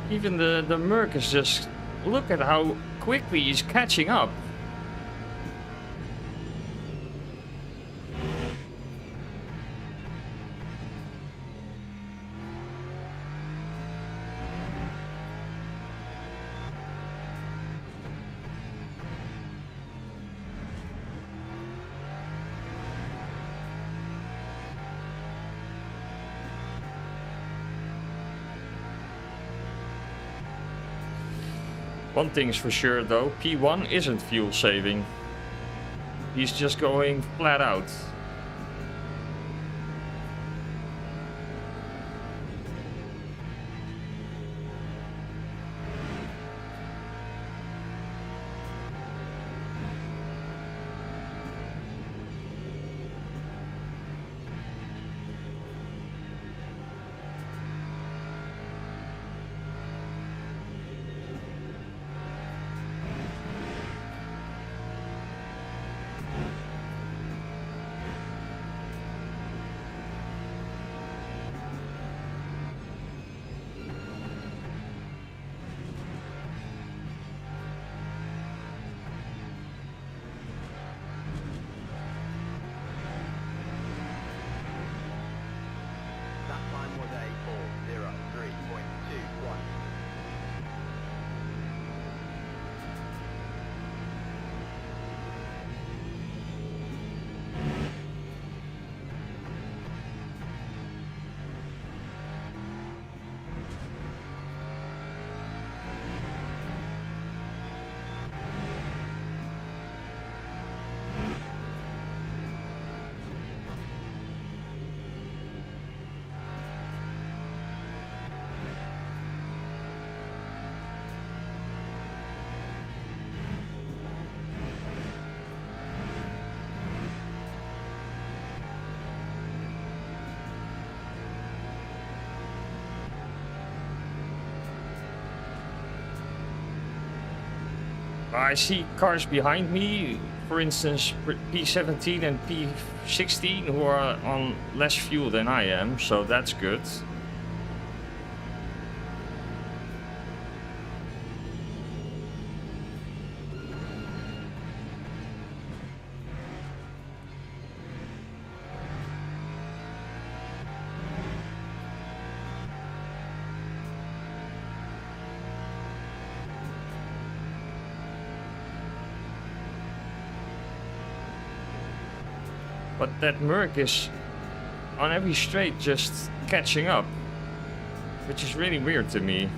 [SPEAKER 1] Even the Merc is just... Look at how quickly he's catching up. One thing's for sure though, P1 isn't fuel saving. He's just going flat out. I see cars behind me, for instance P17 and P16, who are on less fuel than I am, so that's good. But that Merc is on every straight just catching up, which is really weird to me.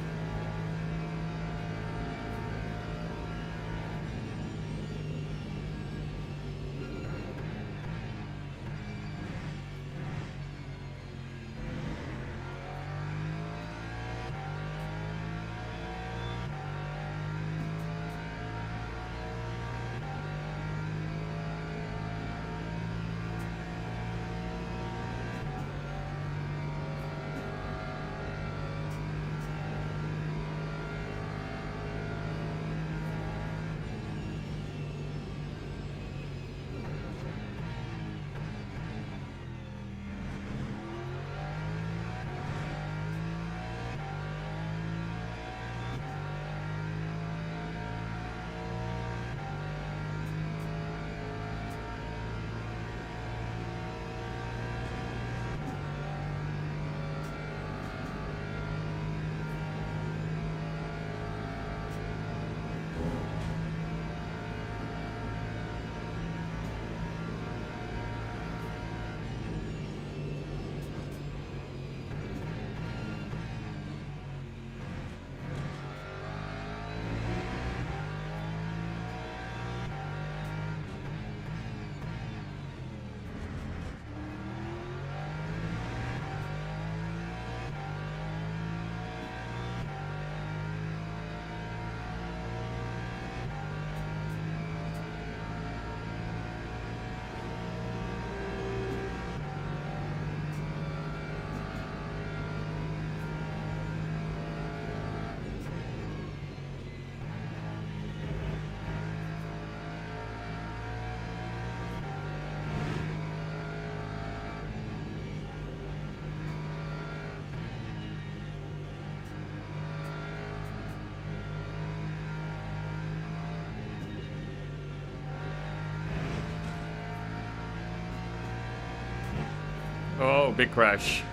[SPEAKER 1] Oh, big crash.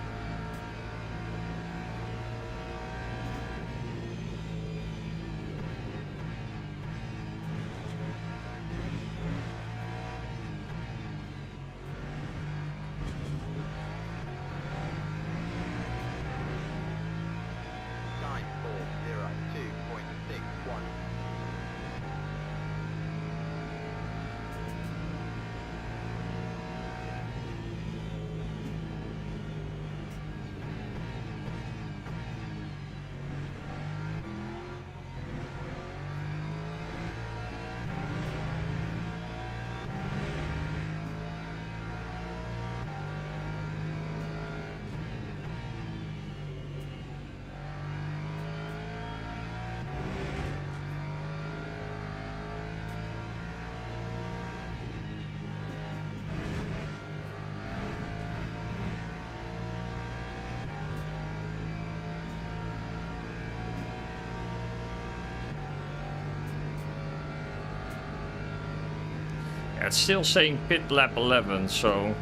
[SPEAKER 1] It's still saying pit lap 11, so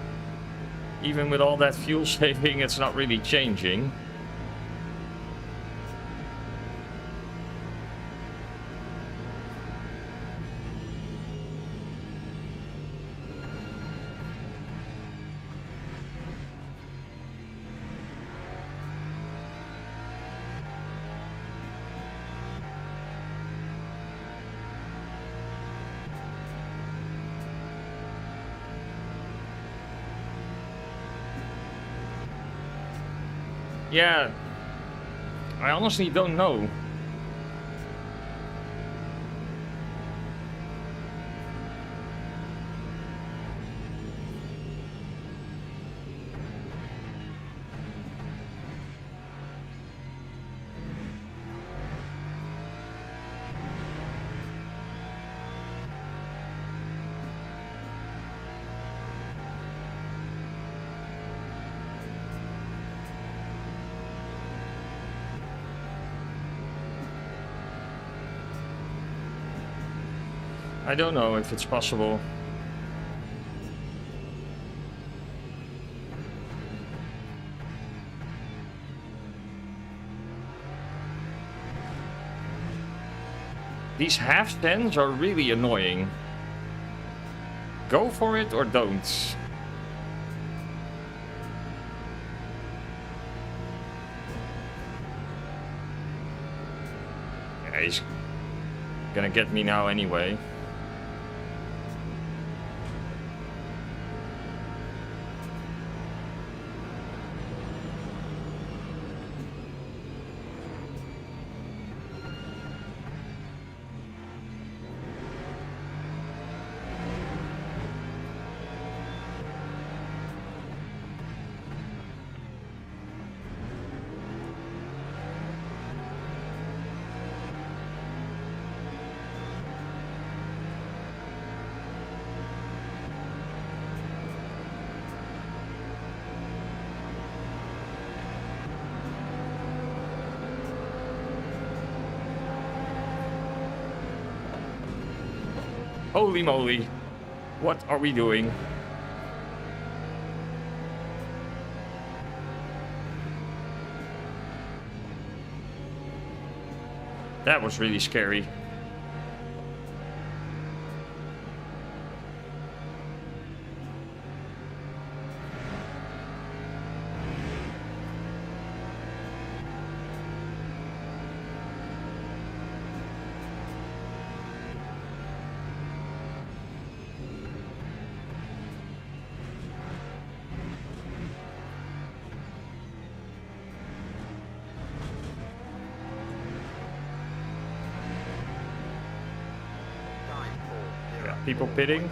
[SPEAKER 1] even with all that fuel saving, it's not really changing. Yeah, I honestly don't know. I don't know if it's possible. These half stands are really annoying. Go for it or don't. Yeah, he's gonna get me now anyway. Holy moly. What are we doing? That was really scary. People pitting.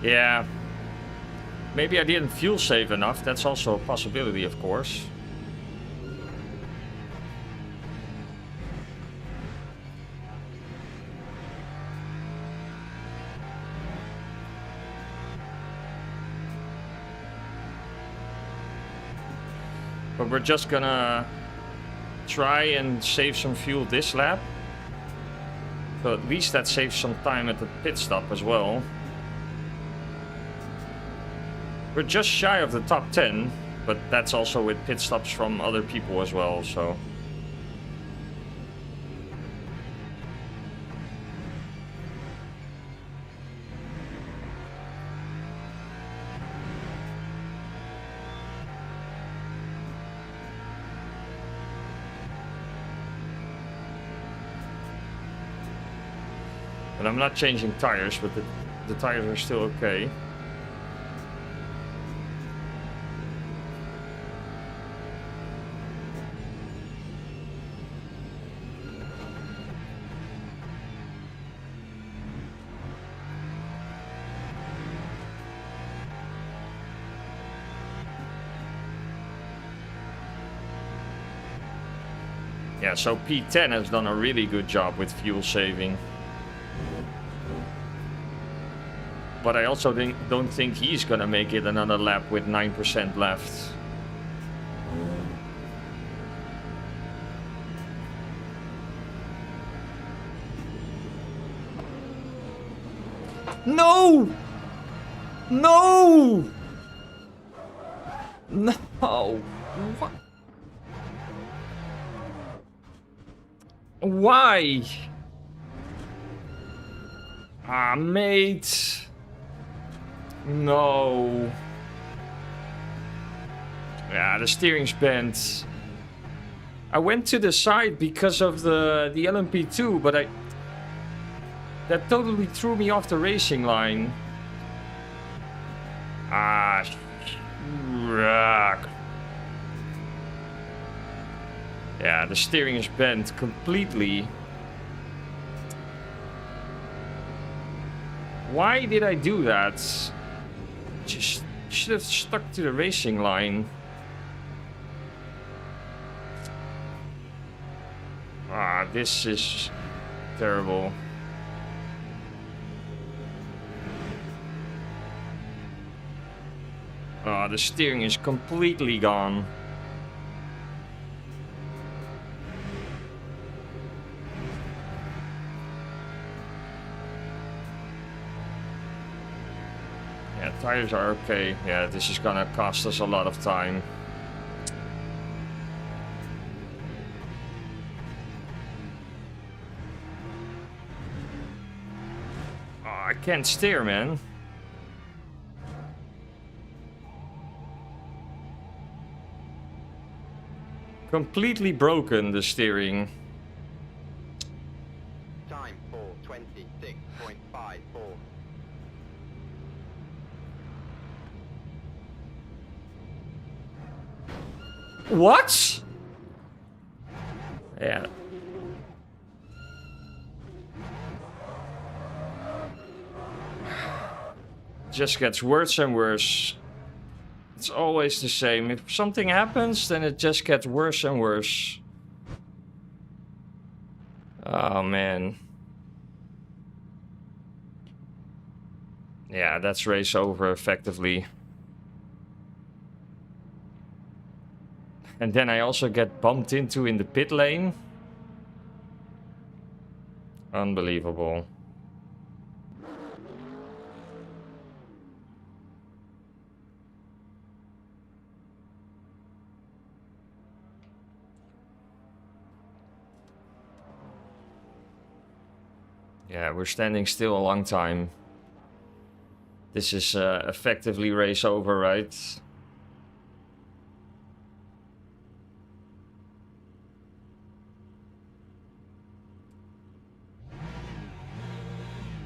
[SPEAKER 1] Yeah. Maybe I didn't fuel save enough. That's also a possibility, of course. But we're just gonna try and save some fuel this lap. So at least that saves some time at the pit stop as well. We're just shy of the top 10, but that's also with pit stops from other people as well, so... But I'm not changing tires, but the tires are still okay. Yeah, so P10 has done a really good job with fuel saving. But I also don't think he's gonna make it another lap with 9% left. No! No! No! What? Why? Ah, mate. No. Yeah, the steering's bent. I went to the side because of the LMP2, but that totally threw me off the racing line. Ah, rock. Yeah, the steering is bent completely. Why did I do that? Just should have stuck to the racing line. Ah, this is terrible. Ah, the steering is completely gone. Yeah, tires are okay. Yeah, this is gonna cost us a lot of time. Oh, I can't steer, man. Completely broken, the steering.
[SPEAKER 3] Time 4:26.54.
[SPEAKER 1] What? Yeah. Just gets worse and worse. It's always the same. If something happens, then it just gets worse and worse. Oh, man. Yeah, that's race over effectively. And then I also get bumped into in the pit lane. Unbelievable. Yeah, we're standing still a long time. This is effectively race over, right?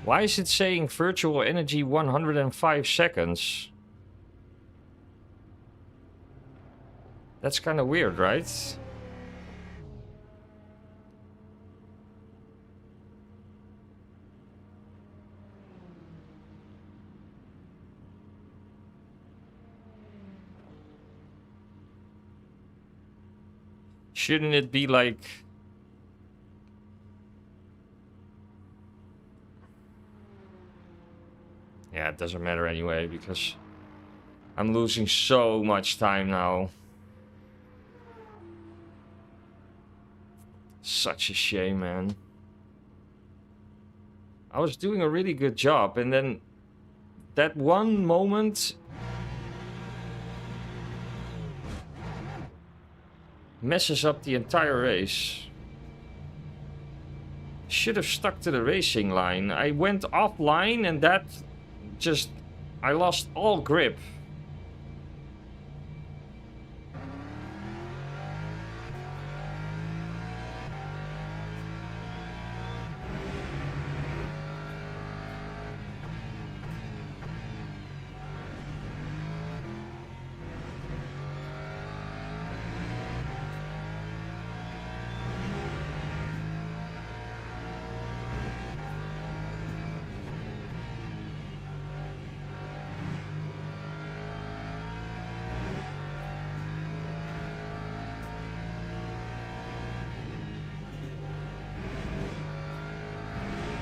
[SPEAKER 1] Why is it saying virtual energy 105 seconds? That's kind of weird, right? Shouldn't it be like... Yeah, it doesn't matter anyway, because I'm losing so much time now. Such a shame, man. I was doing a really good job, and then that one moment messes up the entire race. Should have stuck to the racing line. I went offline and that just... I lost all grip.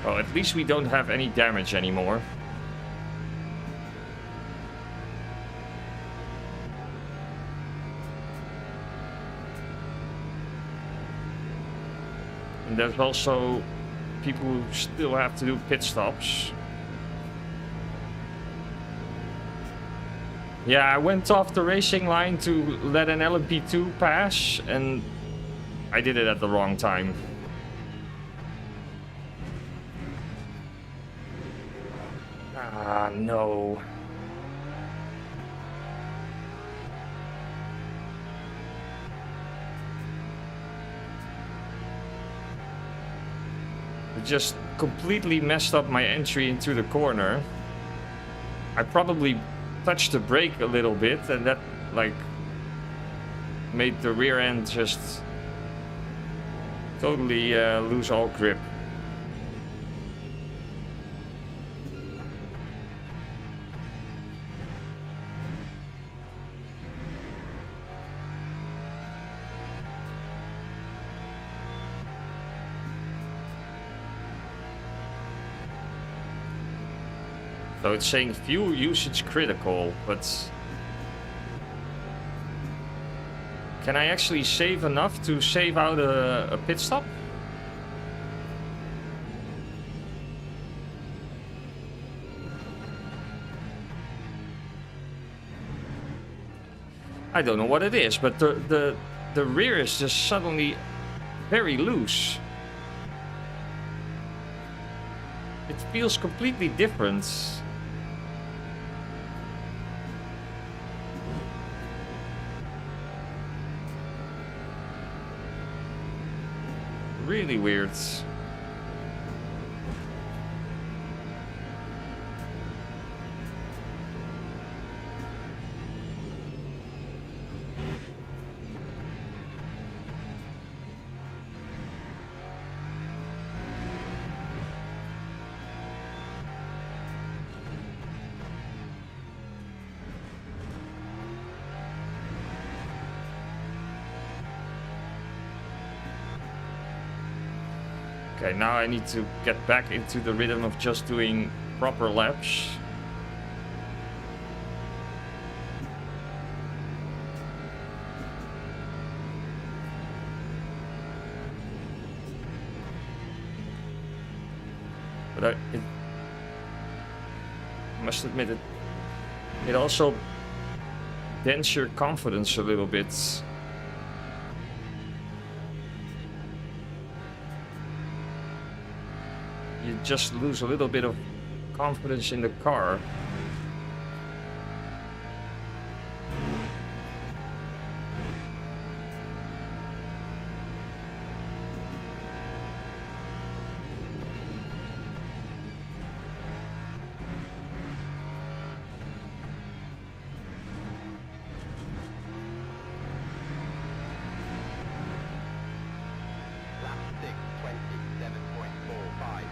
[SPEAKER 1] Well, at least we don't have any damage anymore. And there's also people who still have to do pit stops. Yeah, I went off the racing line to let an LMP2 pass, and I did it at the wrong time. Ah, no. It just completely messed up my entry into the corner. I probably touched the brake a little bit, and that, like, made the rear end just totally lose all grip. So it's saying fuel usage critical, but can I actually save enough to save out a pit stop? I don't know what it is, but the rear is just suddenly very loose. It feels completely different. Really weird. Okay, now I need to get back into the rhythm of just doing proper laps. But I must admit it also dents your confidence a little bit. You just lose a little bit of confidence in the car.
[SPEAKER 3] Lap 6, 27.45.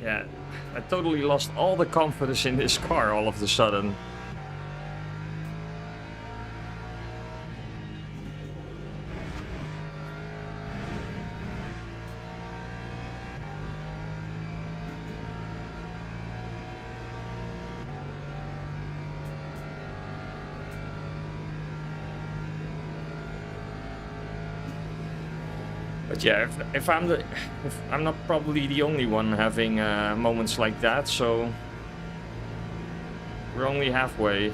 [SPEAKER 1] Yeah, I totally lost all the confidence in this car all of a sudden. But yeah, if I'm not probably the only one having moments like that, so we're only halfway.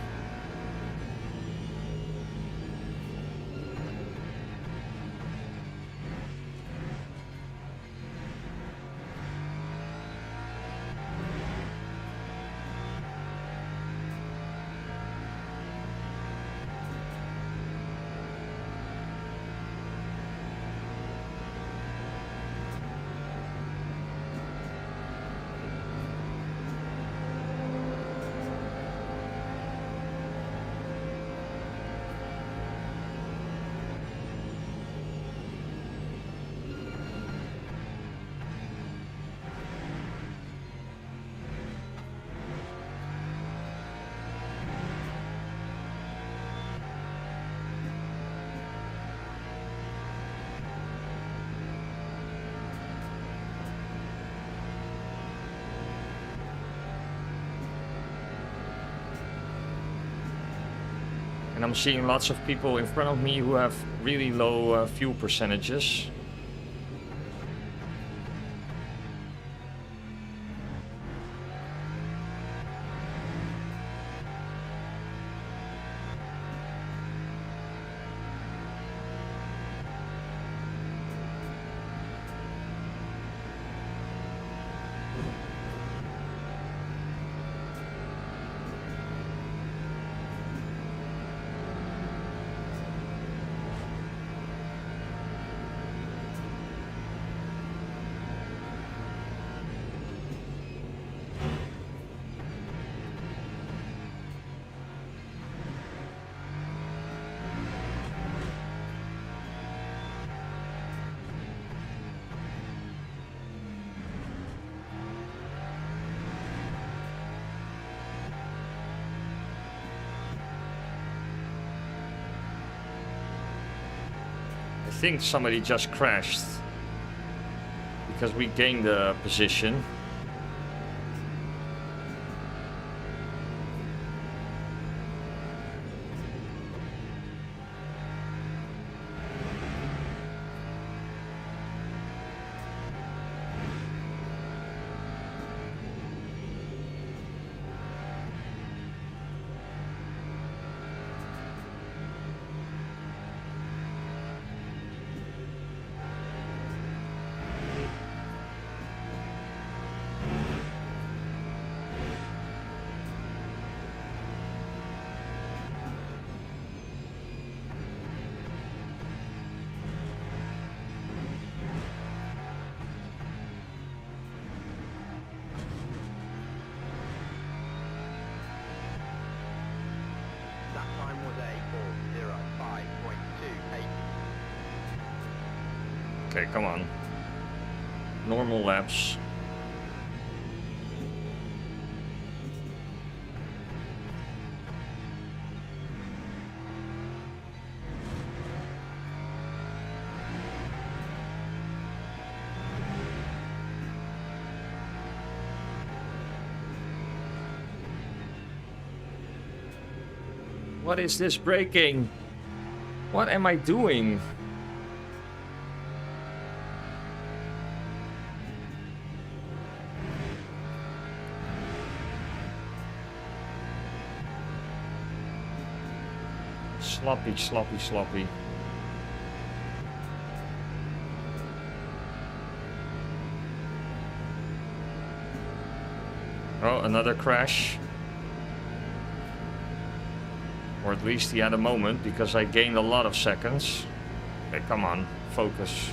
[SPEAKER 1] And I'm seeing lots of people in front of me who have really low fuel percentages. I think somebody just crashed because we gained a position.
[SPEAKER 3] That time was a 4:05.28.
[SPEAKER 1] Okay, come on. Normal laps. What is this braking? What am I doing? Sloppy, sloppy, sloppy. Oh, another crash. Or at least he had a moment, because I gained a lot of seconds. Okay, come on, focus.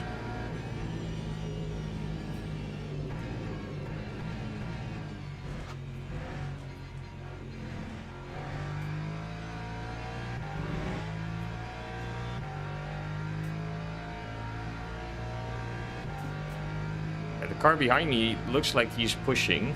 [SPEAKER 1] car behind me looks like he's pushing.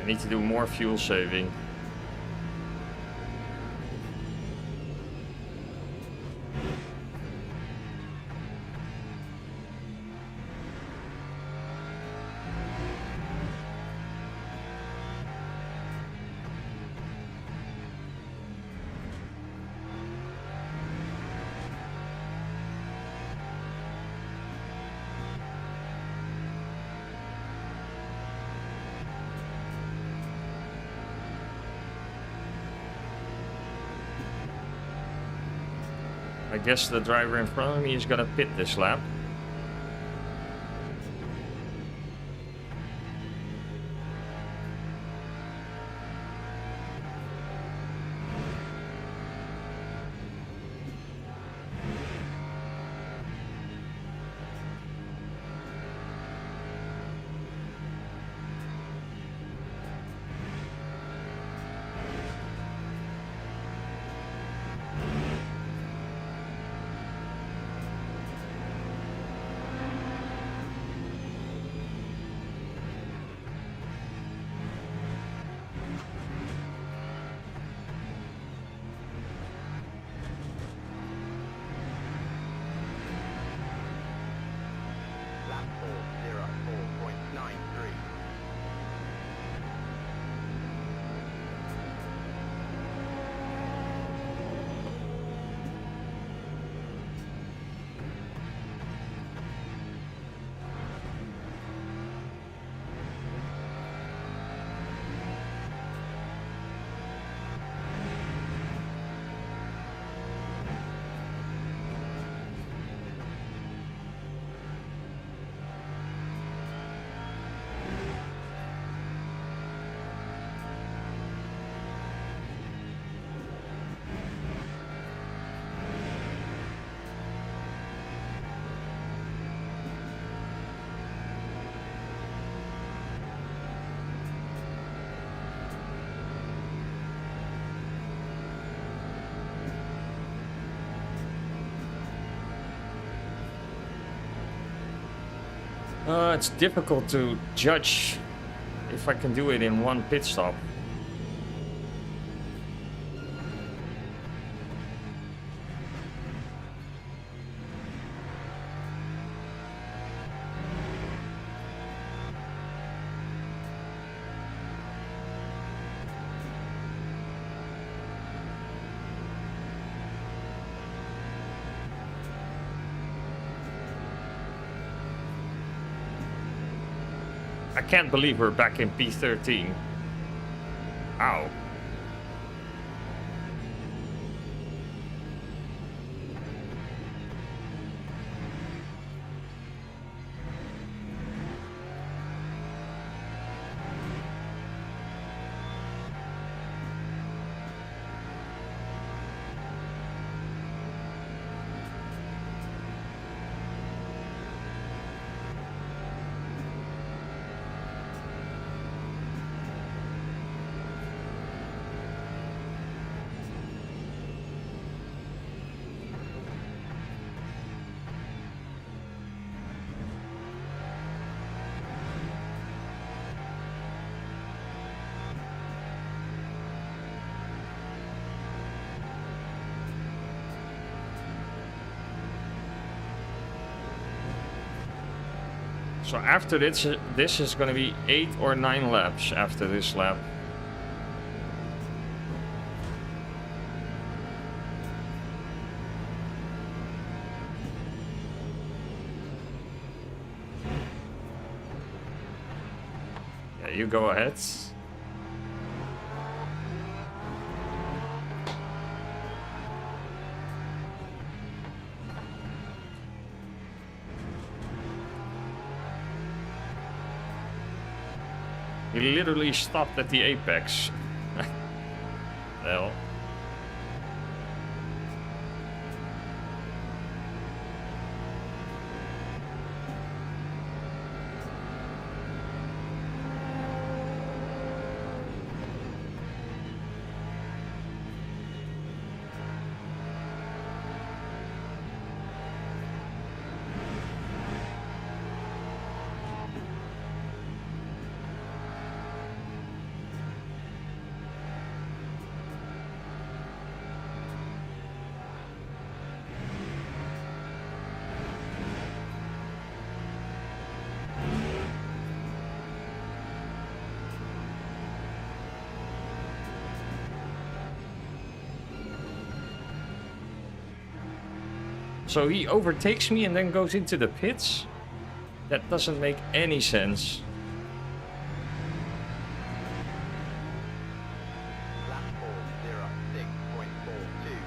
[SPEAKER 1] I need to do more fuel saving. I guess the driver in front of me is gonna pit this lap.
[SPEAKER 3] Lap 4:04.93.
[SPEAKER 1] It's difficult to judge if I can do it in one pit stop. I can't believe we're back in P13. Ow. So after this is going to be 8 or 9 laps after this lap. Yeah, you go ahead. He literally stopped at the apex. Hell. So he overtakes me and then goes into the pits? That doesn't make any sense.
[SPEAKER 3] Lap 4:06.42.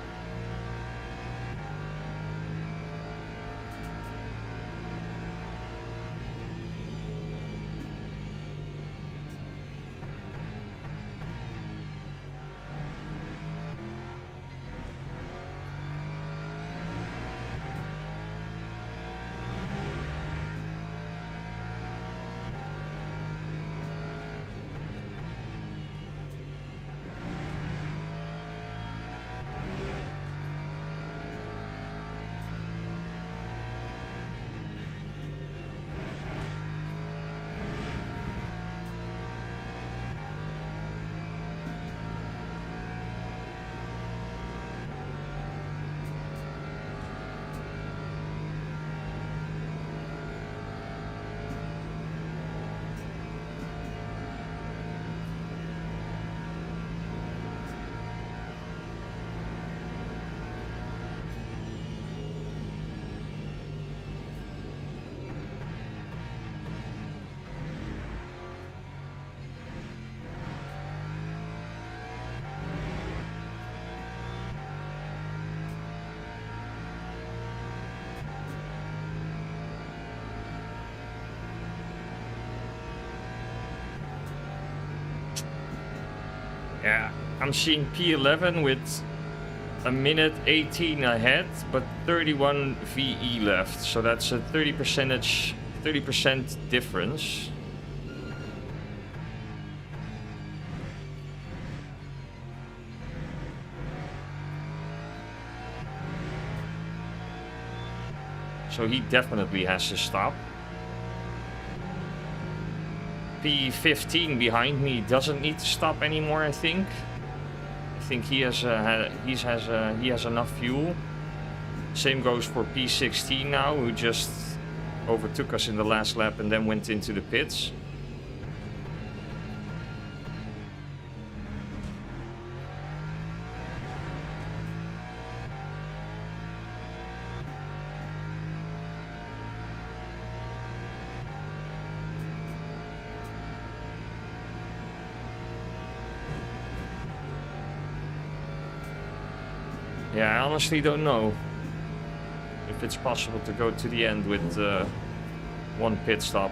[SPEAKER 1] Yeah, I'm seeing P11 with a minute 18 ahead, but 31 VE left. So that's a 30% difference. So he definitely has to stop. P15 behind me doesn't need to stop anymore, I think. I think he has enough fuel. Same goes for P16 now, who just overtook us in the last lap and then went into the pits. Yeah, I honestly don't know if it's possible to go to the end with one pit stop.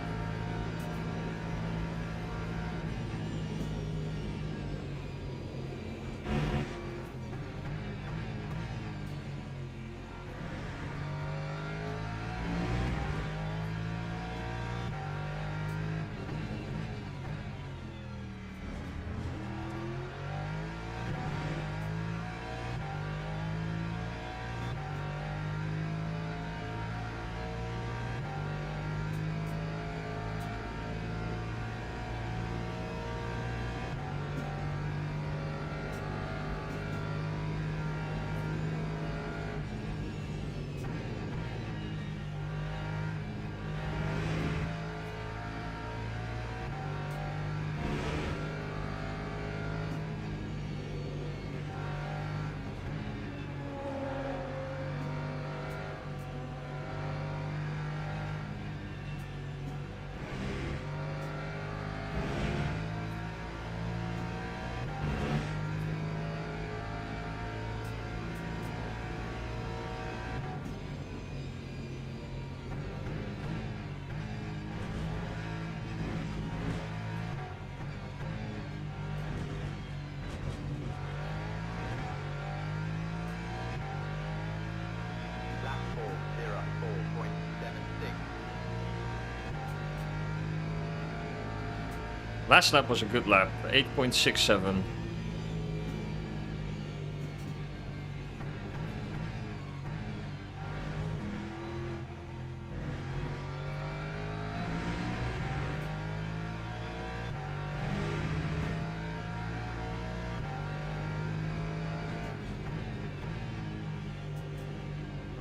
[SPEAKER 1] Last lap was a good lap, 8.67.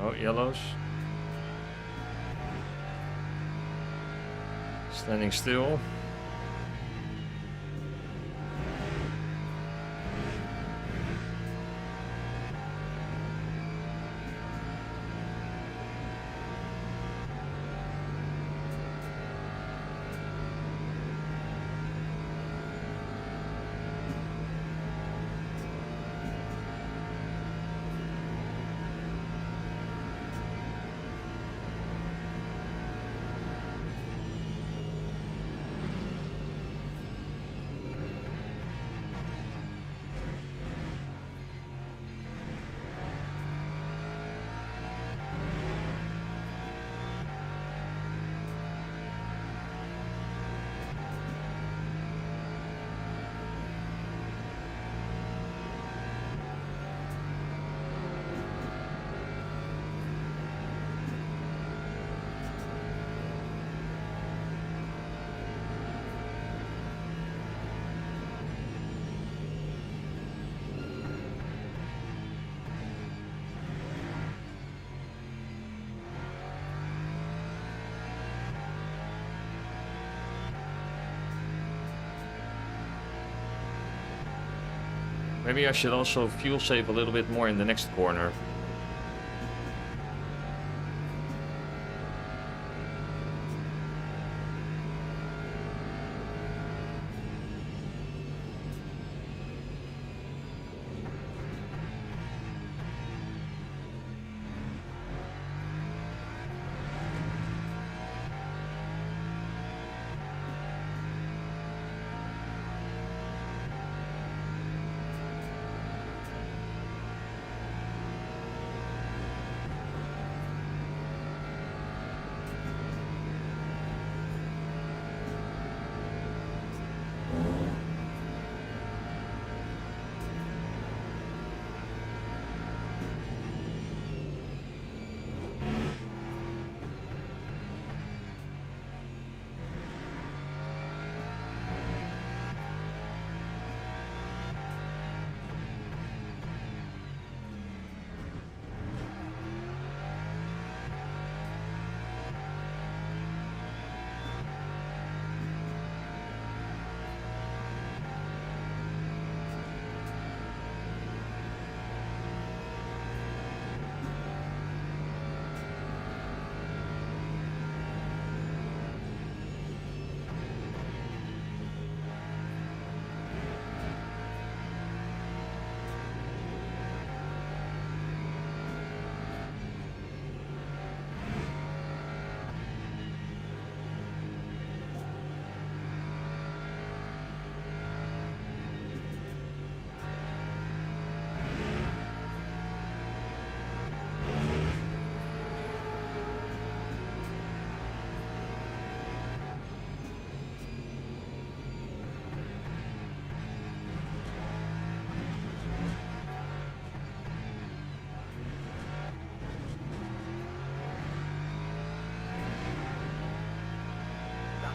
[SPEAKER 1] Oh, yellows. Standing still. Maybe I should also fuel save a little bit more in the next corner.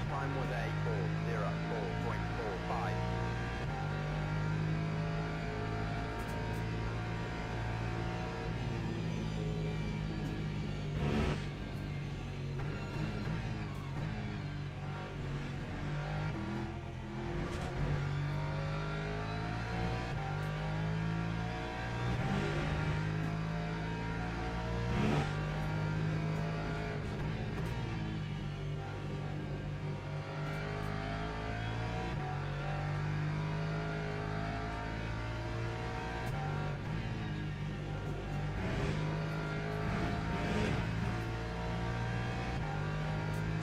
[SPEAKER 3] Time was a 4:04.45.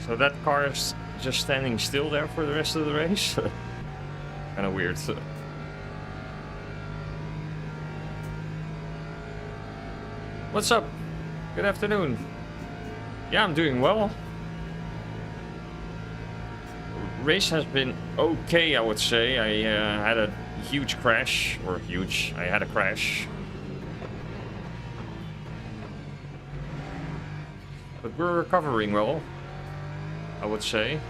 [SPEAKER 1] So that car is just standing still there for the rest of the race? Kind of weird. What's up? Good afternoon. Yeah, I'm doing well. race has been okay, I would say. I had a huge crash, or huge, I had a crash. But we're recovering well, I would say.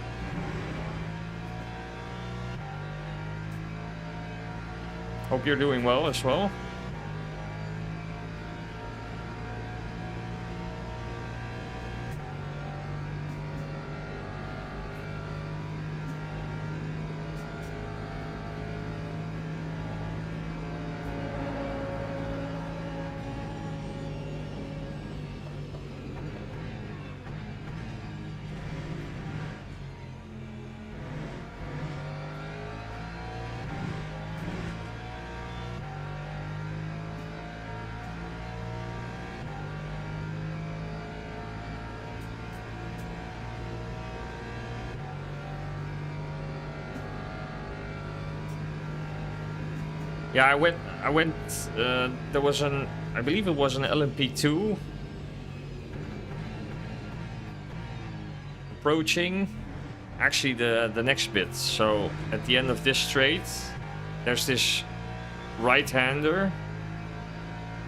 [SPEAKER 1] Hope you're doing well as well. Yeah, I went, there was I believe it was an LMP2 approaching actually the next bit. So at the end of this straight, there's this right-hander,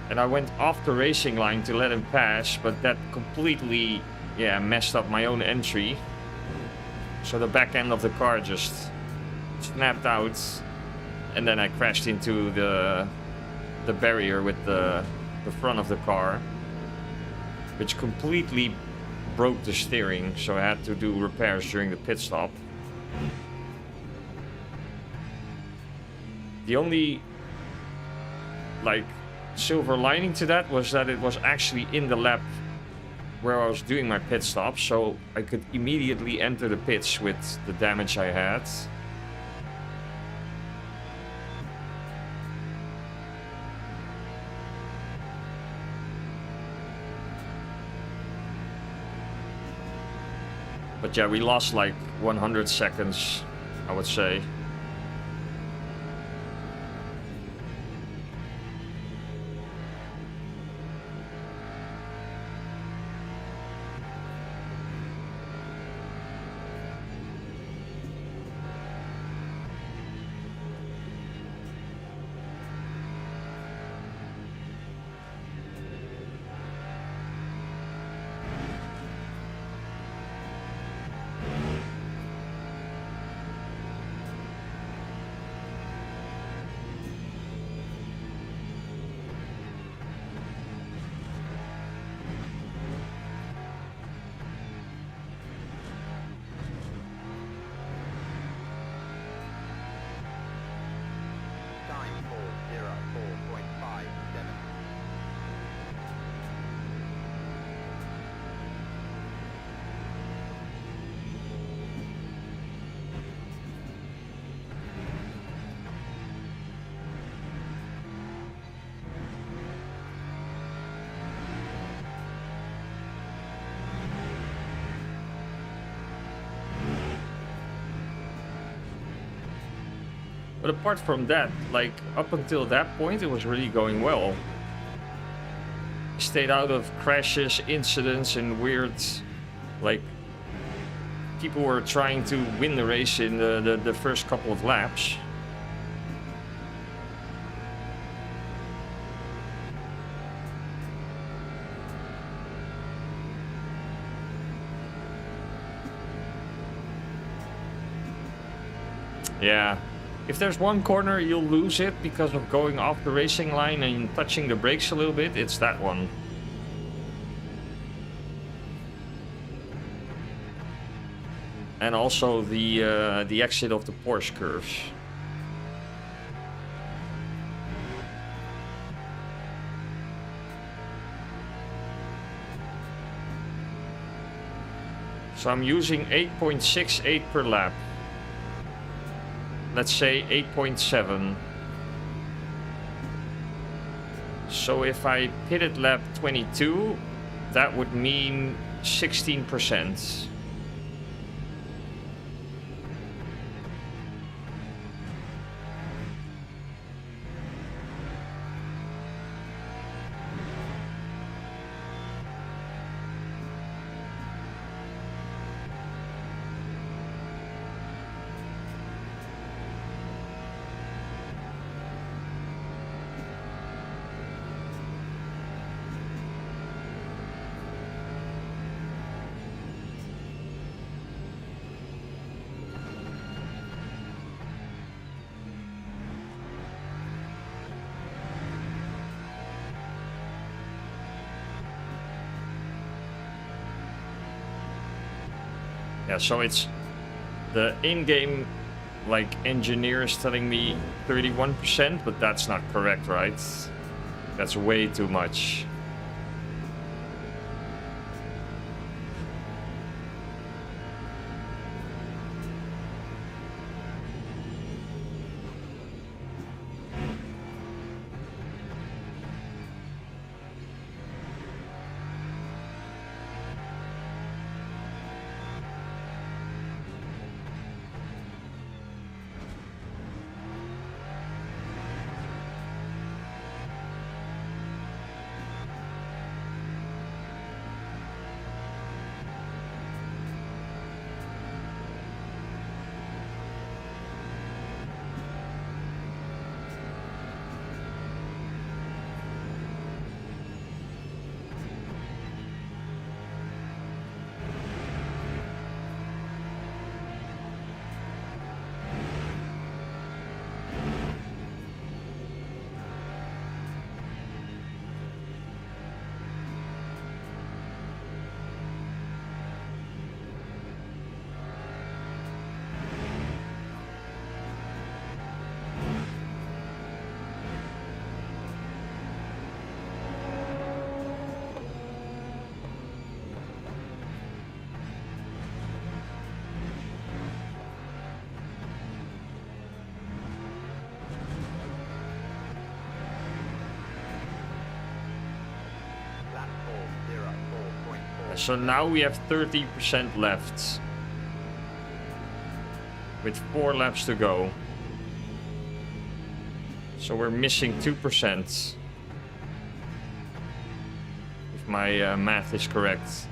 [SPEAKER 1] and I went off the racing line to let him pass, but that completely, yeah, messed up my own entry. So the back end of the car just snapped out. And then I crashed into the barrier with the front of the car, which completely broke the steering, so I had to do repairs during the pit stop. The only, like, silver lining to that was that it was actually in the lap where I was doing my pit stop, so I could immediately enter the pits with the damage I had. But yeah, we lost like 100 seconds, I would say.
[SPEAKER 3] Time 4:04.57.
[SPEAKER 1] But apart from that, like, up until that point, it was really going well. I stayed out of crashes, incidents, and weird, like, people were trying to win the race in the first couple of laps. Yeah. If there's one corner you'll lose it because of going off the racing line and touching the brakes a little bit, it's that one. And also the exit of the Porsche curves. So I'm using 8.68 per lap. Let's say 8.7. So if I pitted lap 22, that would mean 16%. Yeah, so it's the in-game like engineer is telling me 31%, but that's not correct, right? That's way too much.
[SPEAKER 3] Lap 404.4.
[SPEAKER 1] So now we have 30% left. With 4 laps to go. So we're missing 2%. If my math is correct.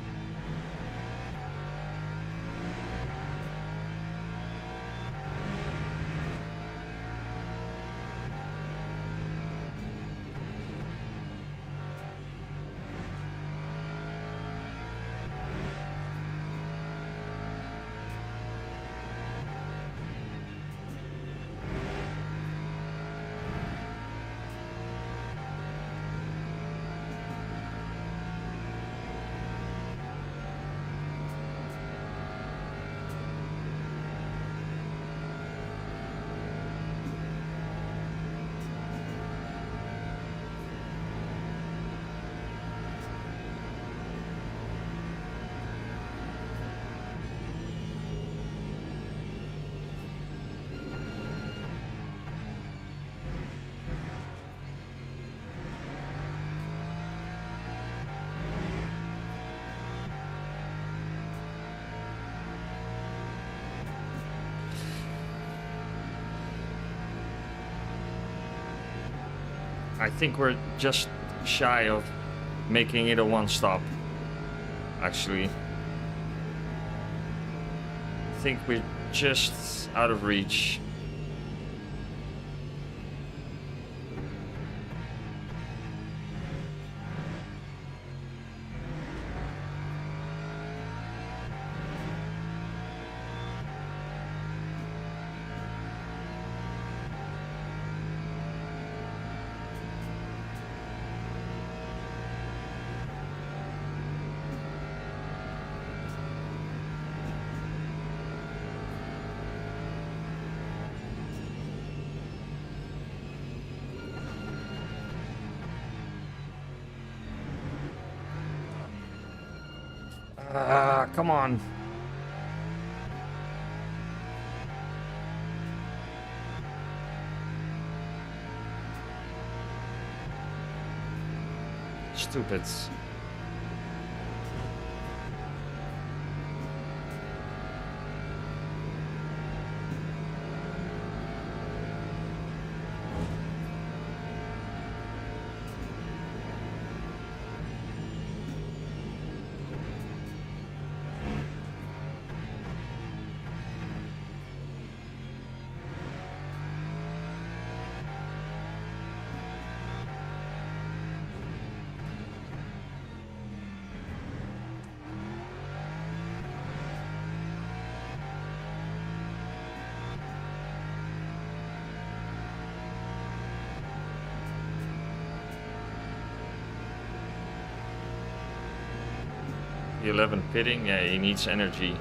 [SPEAKER 1] I think we're just shy of making it a one-stop, actually. I think we're just out of reach. Come on. Stupid. The 11 pitting, yeah, he needs energy.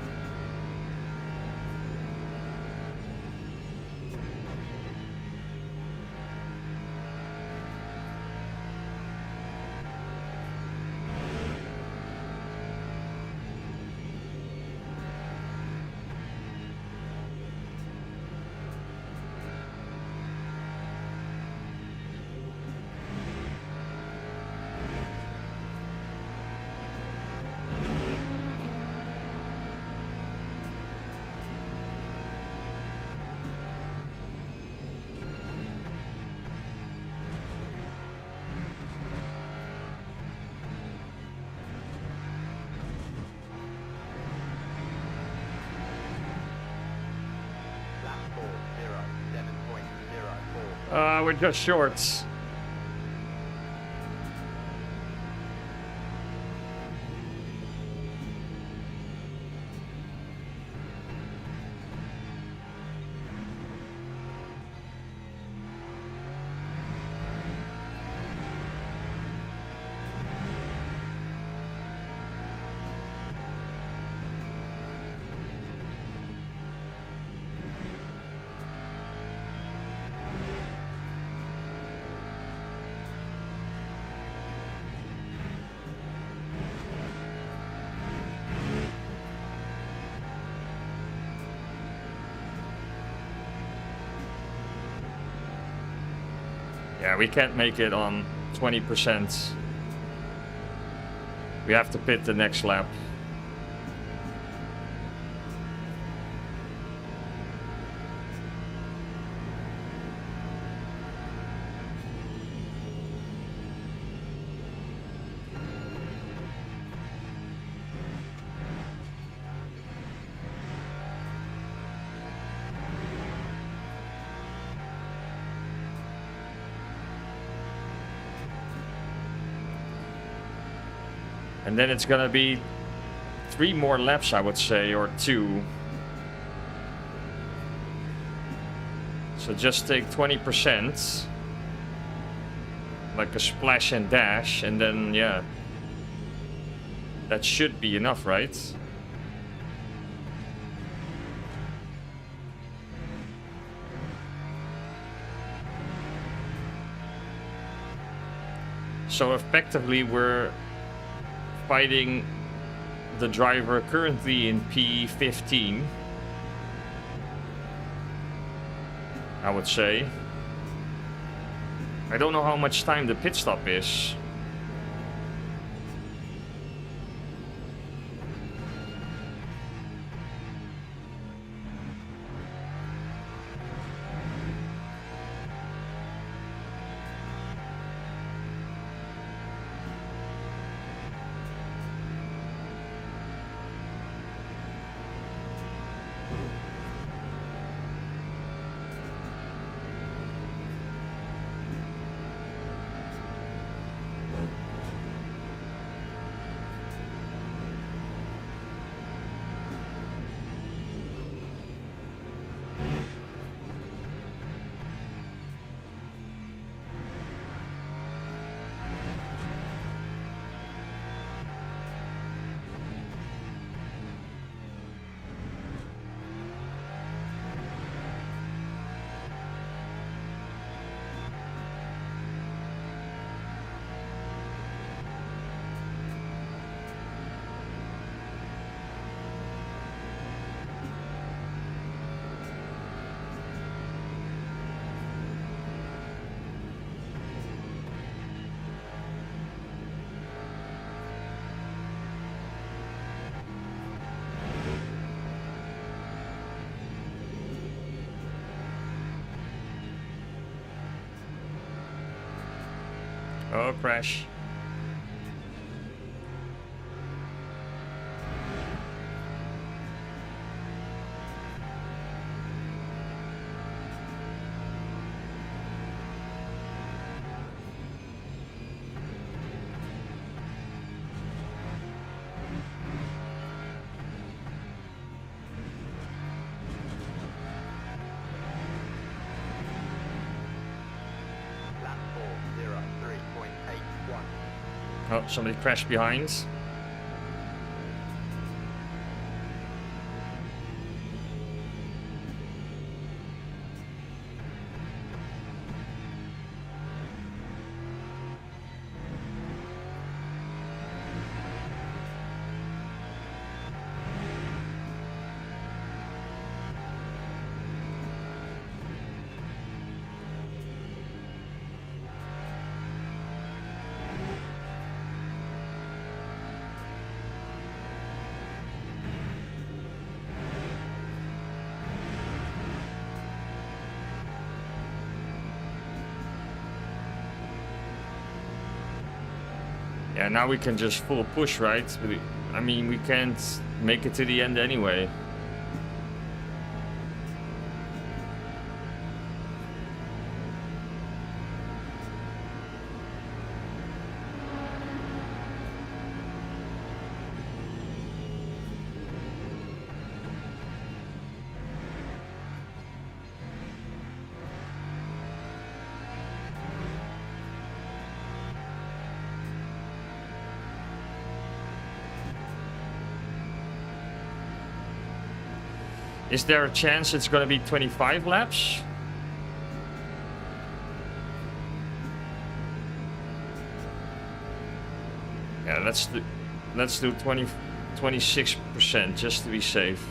[SPEAKER 1] We're just shorts. Yeah, we can't make it on 20%. We have to pit the next lap. And then it's gonna be 3 more laps, I would say, or 2. So just take 20%, like a splash and dash, and then, yeah, that should be enough, right? So effectively we're fighting the driver currently in P15, I would say. I don't know how much time the pit stop is. Oh, crash.
[SPEAKER 3] Lap 4:03.81.
[SPEAKER 1] Oh, somebody crashed behind. Yeah, now we can just full push, right? But I mean, we can't make it to the end anyway. Is there a chance it's gonna be 25 laps? Yeah, let's do 26% just to be safe.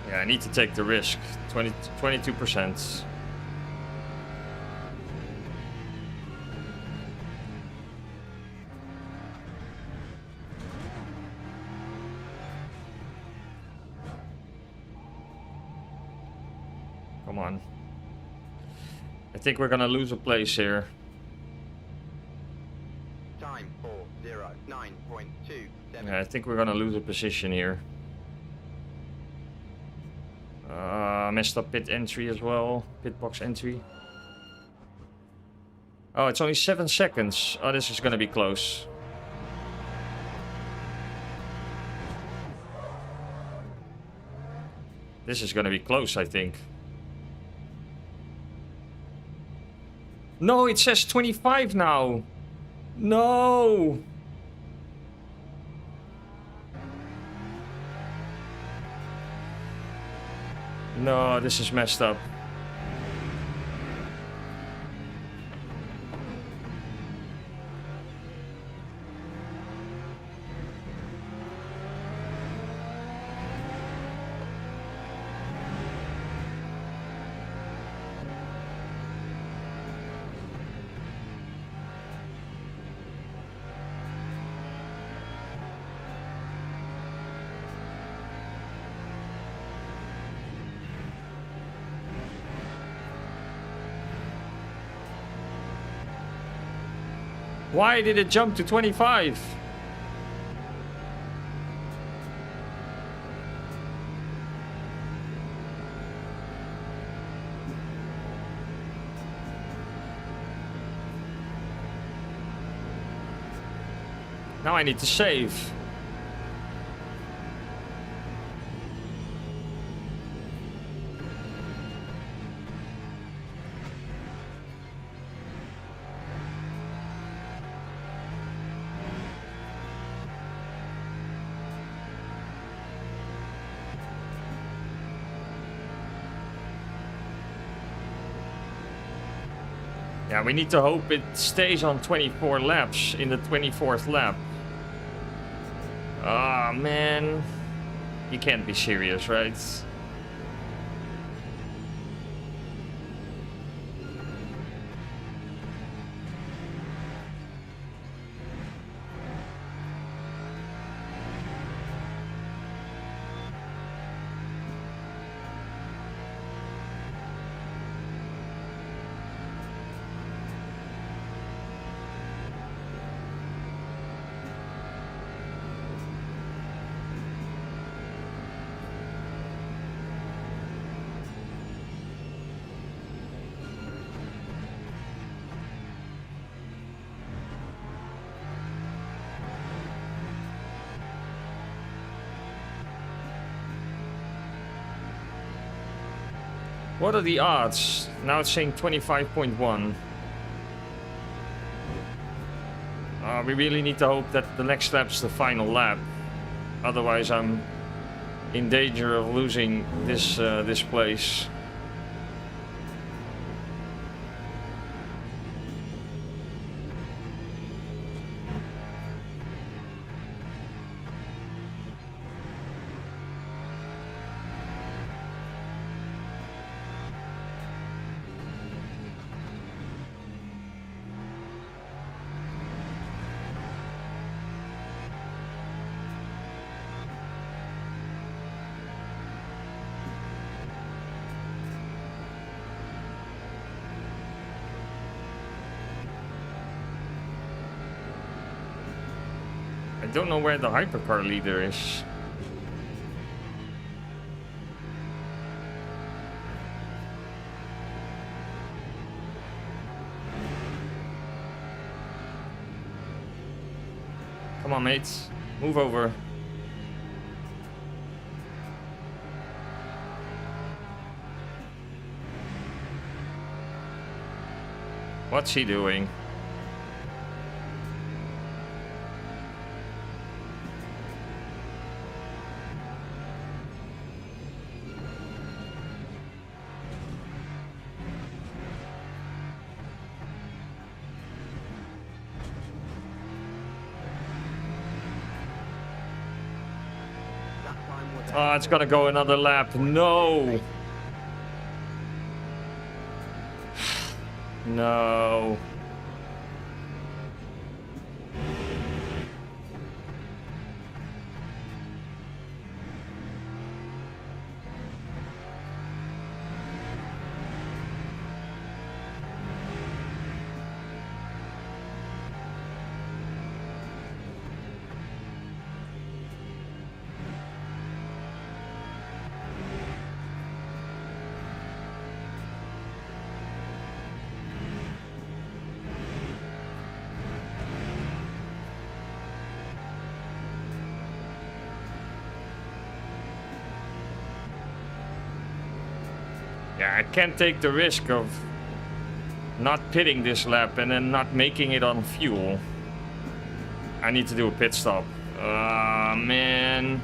[SPEAKER 1] Yeah, I need to take the risk. 22%. Come on. I think we're gonna lose a place here.
[SPEAKER 3] Time 4:09.27.
[SPEAKER 1] Yeah, I think we're gonna lose a position here. Messed up pit entry as well. Pit box entry. Oh, it's only 7 seconds. Oh, this is gonna be close. This is gonna be close, I think. No, it says 25 now. No. No, this is messed up. Why did it jump to 25? Now I need to save. Yeah, we need to hope it stays on 24 laps in the 24th lap. Ah, man. You can't be serious, right? What are the odds? Now it's saying 25.1. We really need to hope that the next lap's the final lap. Otherwise, I'm in danger of losing this place. I don't know where the hypercar leader is. Come on, mates. Move over. What's he doing? Oh, it's gonna go another lap. No. No. Yeah, I can't take the risk of not pitting this lap and then not making it on fuel. I need to do a pit stop. Ah, man.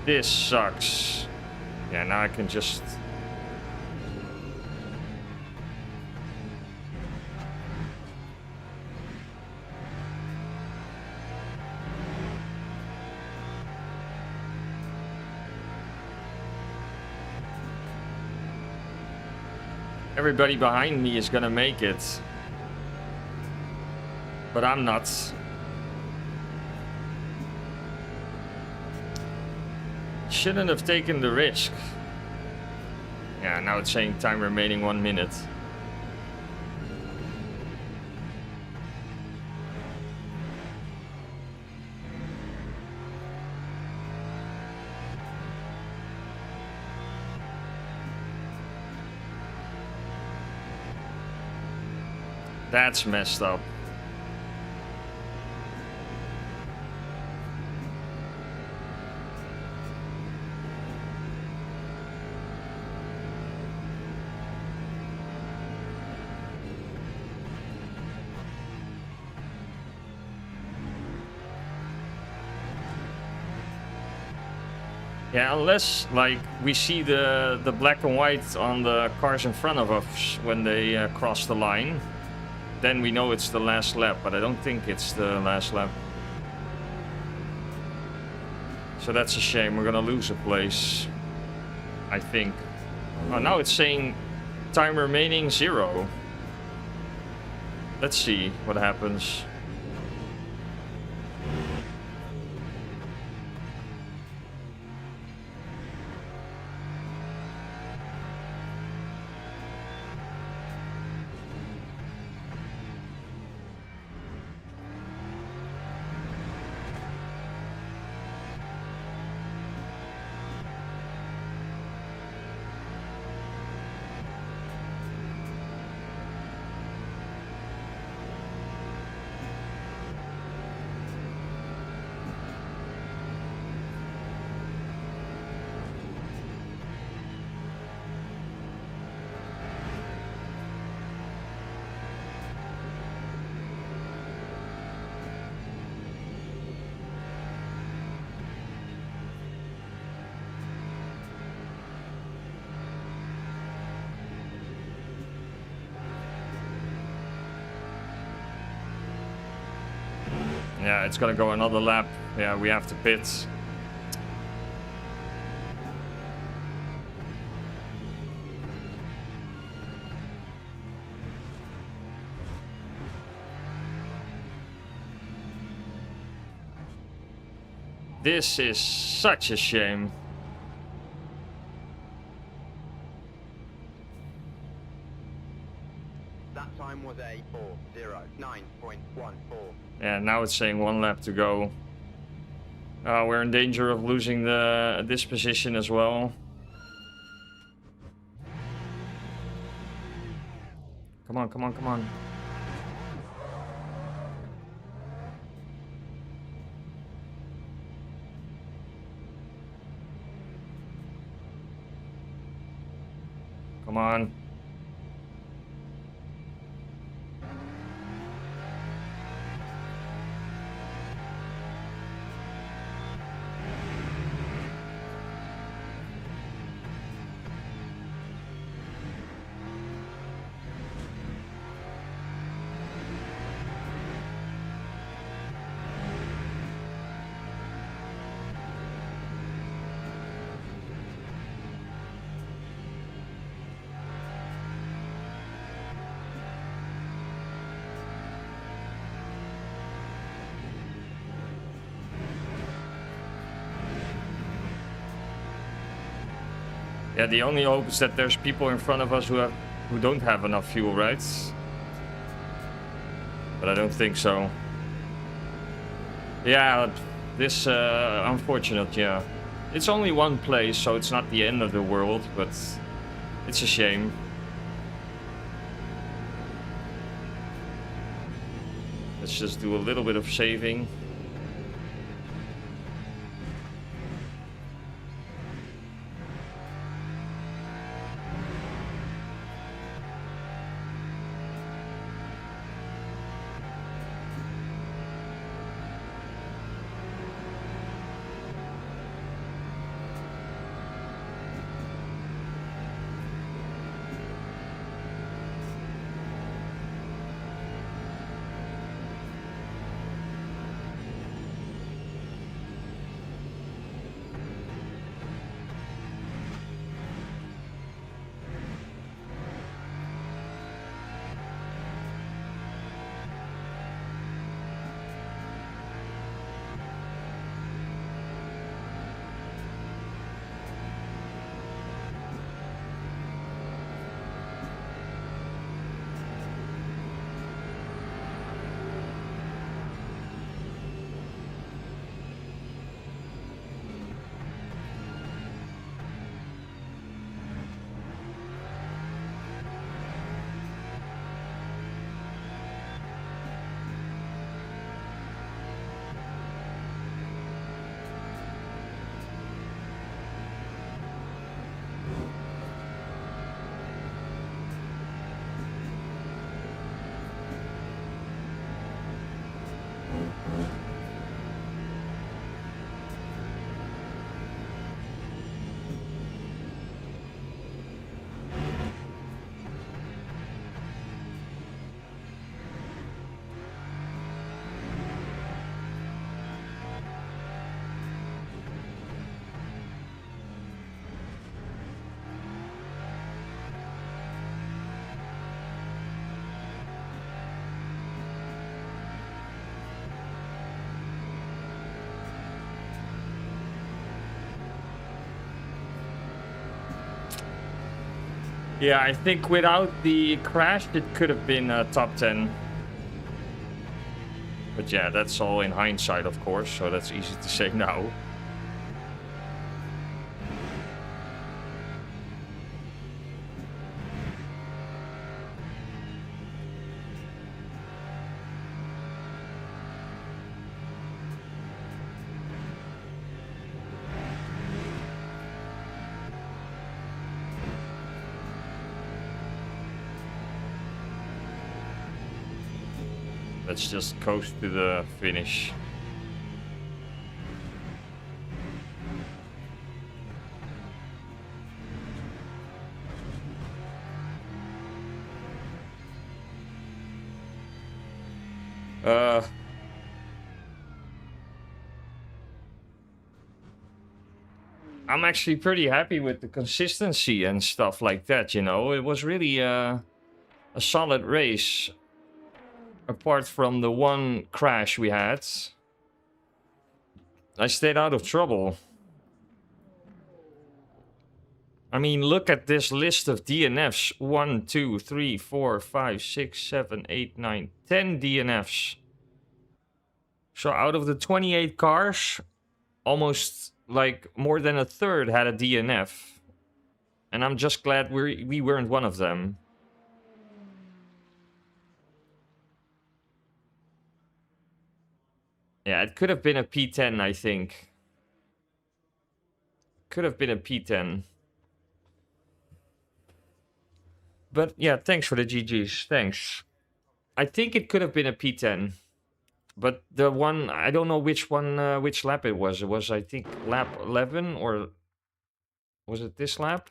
[SPEAKER 1] This sucks. Yeah, now I can just... Everybody behind me is gonna make it. But I'm not. Shouldn't have taken the risk. Yeah, now it's saying time remaining 1 minute. That's messed up. Yeah, unless like we see the black and white on the cars in front of us when they cross the line, then we know it's the last lap, but I don't think it's the last lap. So that's a shame. We're gonna lose a place, I think. Oh, now it's saying time remaining 0. Let's see what happens. Yeah, it's gonna go another lap. Yeah, we have to pit. This is such a shame.
[SPEAKER 3] That time was a 4:09.14.
[SPEAKER 1] Yeah, now it's saying 1 lap to go. We're in danger of losing this position as well. Come on, come on, come on. Come on. Yeah, the only hope is that there's people in front of us who don't have enough fuel, right? But I don't think so. Yeah, this unfortunate, yeah. It's only one place, so it's not the end of the world, but it's a shame. Let's just do a little bit of saving. Yeah, I think without the crash, it could have been a top 10. But yeah, that's all in hindsight, of course, so that's easy to say now. Let's just coast to the finish. I'm actually pretty happy with the consistency and stuff like that, you know. It was really a solid race. Apart from the one crash we had. I stayed out of trouble. I mean, look at this list of DNFs. 1, 2, 3, 4, 5, 6, 7, 8, 9, 10 DNFs. So out of the 28 cars, almost like more than a third had a DNF. And I'm just glad we weren't one of them. Yeah, it could have been a P10, I think. Could have been a P10. But yeah, thanks for the GGs. Thanks. I think it could have been a P10. But the one, I don't know which one, which lap it was. It was, I think, lap 11, or was it this lap?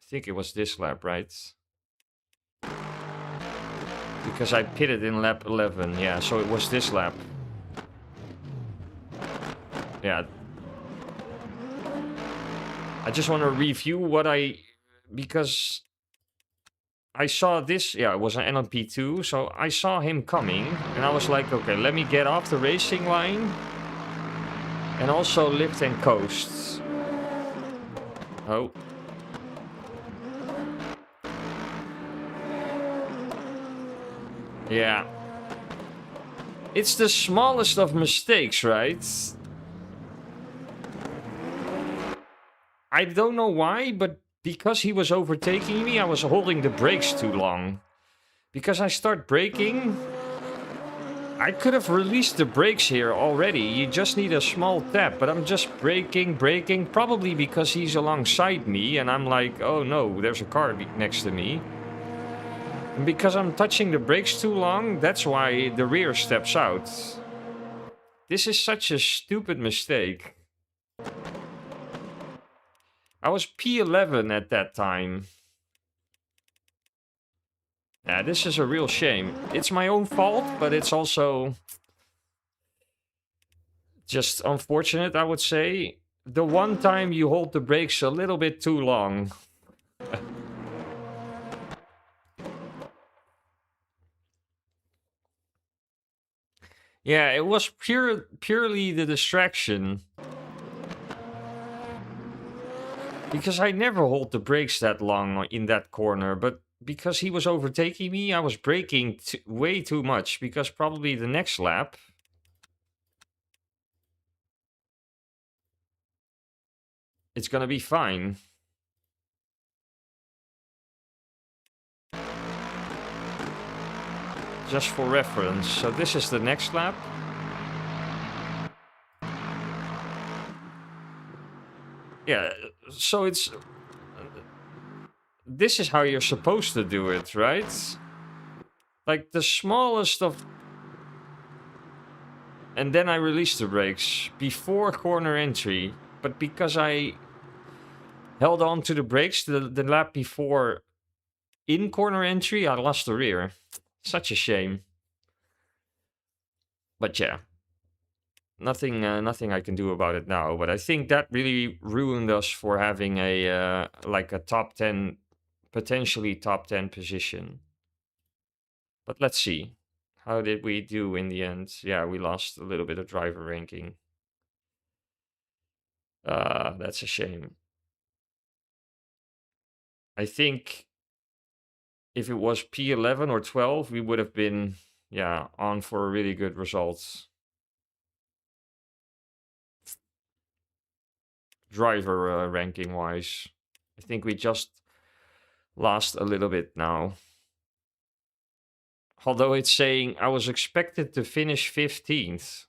[SPEAKER 1] I think it was this lap, right? Because I pitted in lap 11, yeah, so it was this lap. Yeah. I just want to review what because I saw this, yeah, it was an NLP2, so I saw him coming, and I was like, okay, let me get off the racing line, and also lift and coast. Oh. Yeah. It's the smallest of mistakes, right? I don't know why, but because he was overtaking me, I was holding the brakes too long. Because I start braking, I could have released the brakes here already. You just need a small tap, but I'm just braking, probably because he's alongside me, and I'm like, oh no, there's a car next to me. And because I'm touching the brakes too long, that's why the rear steps out. This is such a stupid mistake. I was P11 at that time. Yeah, this is a real shame. It's my own fault, but it's also just unfortunate, I would say. The one time you hold the brakes a little bit too long. Yeah, it was purely the distraction. Because I never hold the brakes that long in that corner, but because he was overtaking me, I was braking way too much, because probably the next lap it's gonna be fine. Just for reference. So this is the next lap. Yeah, so it's... This is how you're supposed to do it, right? Like the smallest of... And then I released the brakes before corner entry. But because I held on to the brakes the lap before in corner entry, I lost the rear. Such a shame. But yeah. Nothing I can do about it now. But I think that really ruined us for having a like a top 10, potentially top 10 position. But let's see. How did we do in the end? Yeah, we lost a little bit of driver ranking. That's a shame. I think if it was P11 or 12, we would have been, yeah, on for a really good result. Driver ranking wise. I think we just lost a little bit now. Although it's saying I was expected to finish 15th.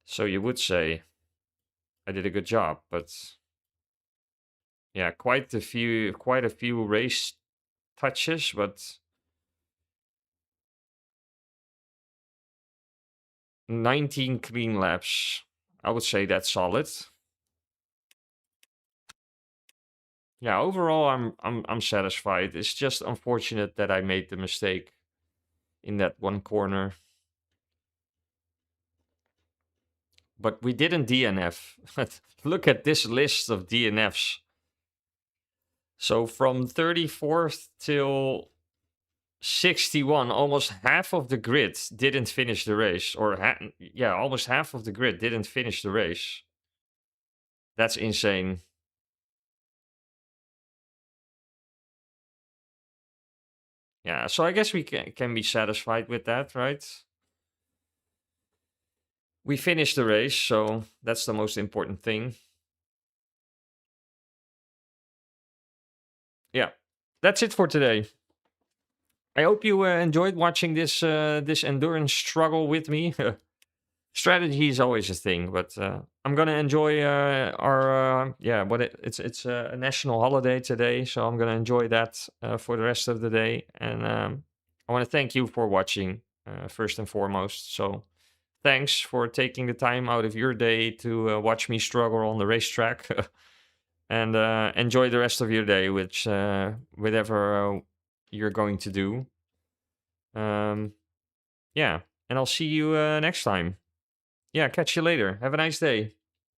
[SPEAKER 1] So you would say I did a good job, but yeah, quite a few race touches, but 19 clean laps. I would say that's solid. yeah, overall, I'm satisfied. It's just unfortunate that I made the mistake in that one corner. But we didn't DNF. Look at this list of DNFs. So from 34th till 61, almost half of the grid didn't finish the race. Or, yeah, almost half of the grid didn't finish the race. That's insane. Yeah, so I guess we can be satisfied with that, right? We finished the race, so that's the most important thing. Yeah, that's it for today. I hope you enjoyed watching this endurance struggle with me. Strategy is always a thing, but I'm gonna enjoy our it's a national holiday today, so I'm gonna enjoy that for the rest of the day. And I want to thank you for watching first and foremost. So thanks for taking the time out of your day to watch me struggle on the racetrack. And enjoy the rest of your day, which whatever you're going to do. Yeah, and I'll see you next time. Yeah, catch you later. Have a nice day.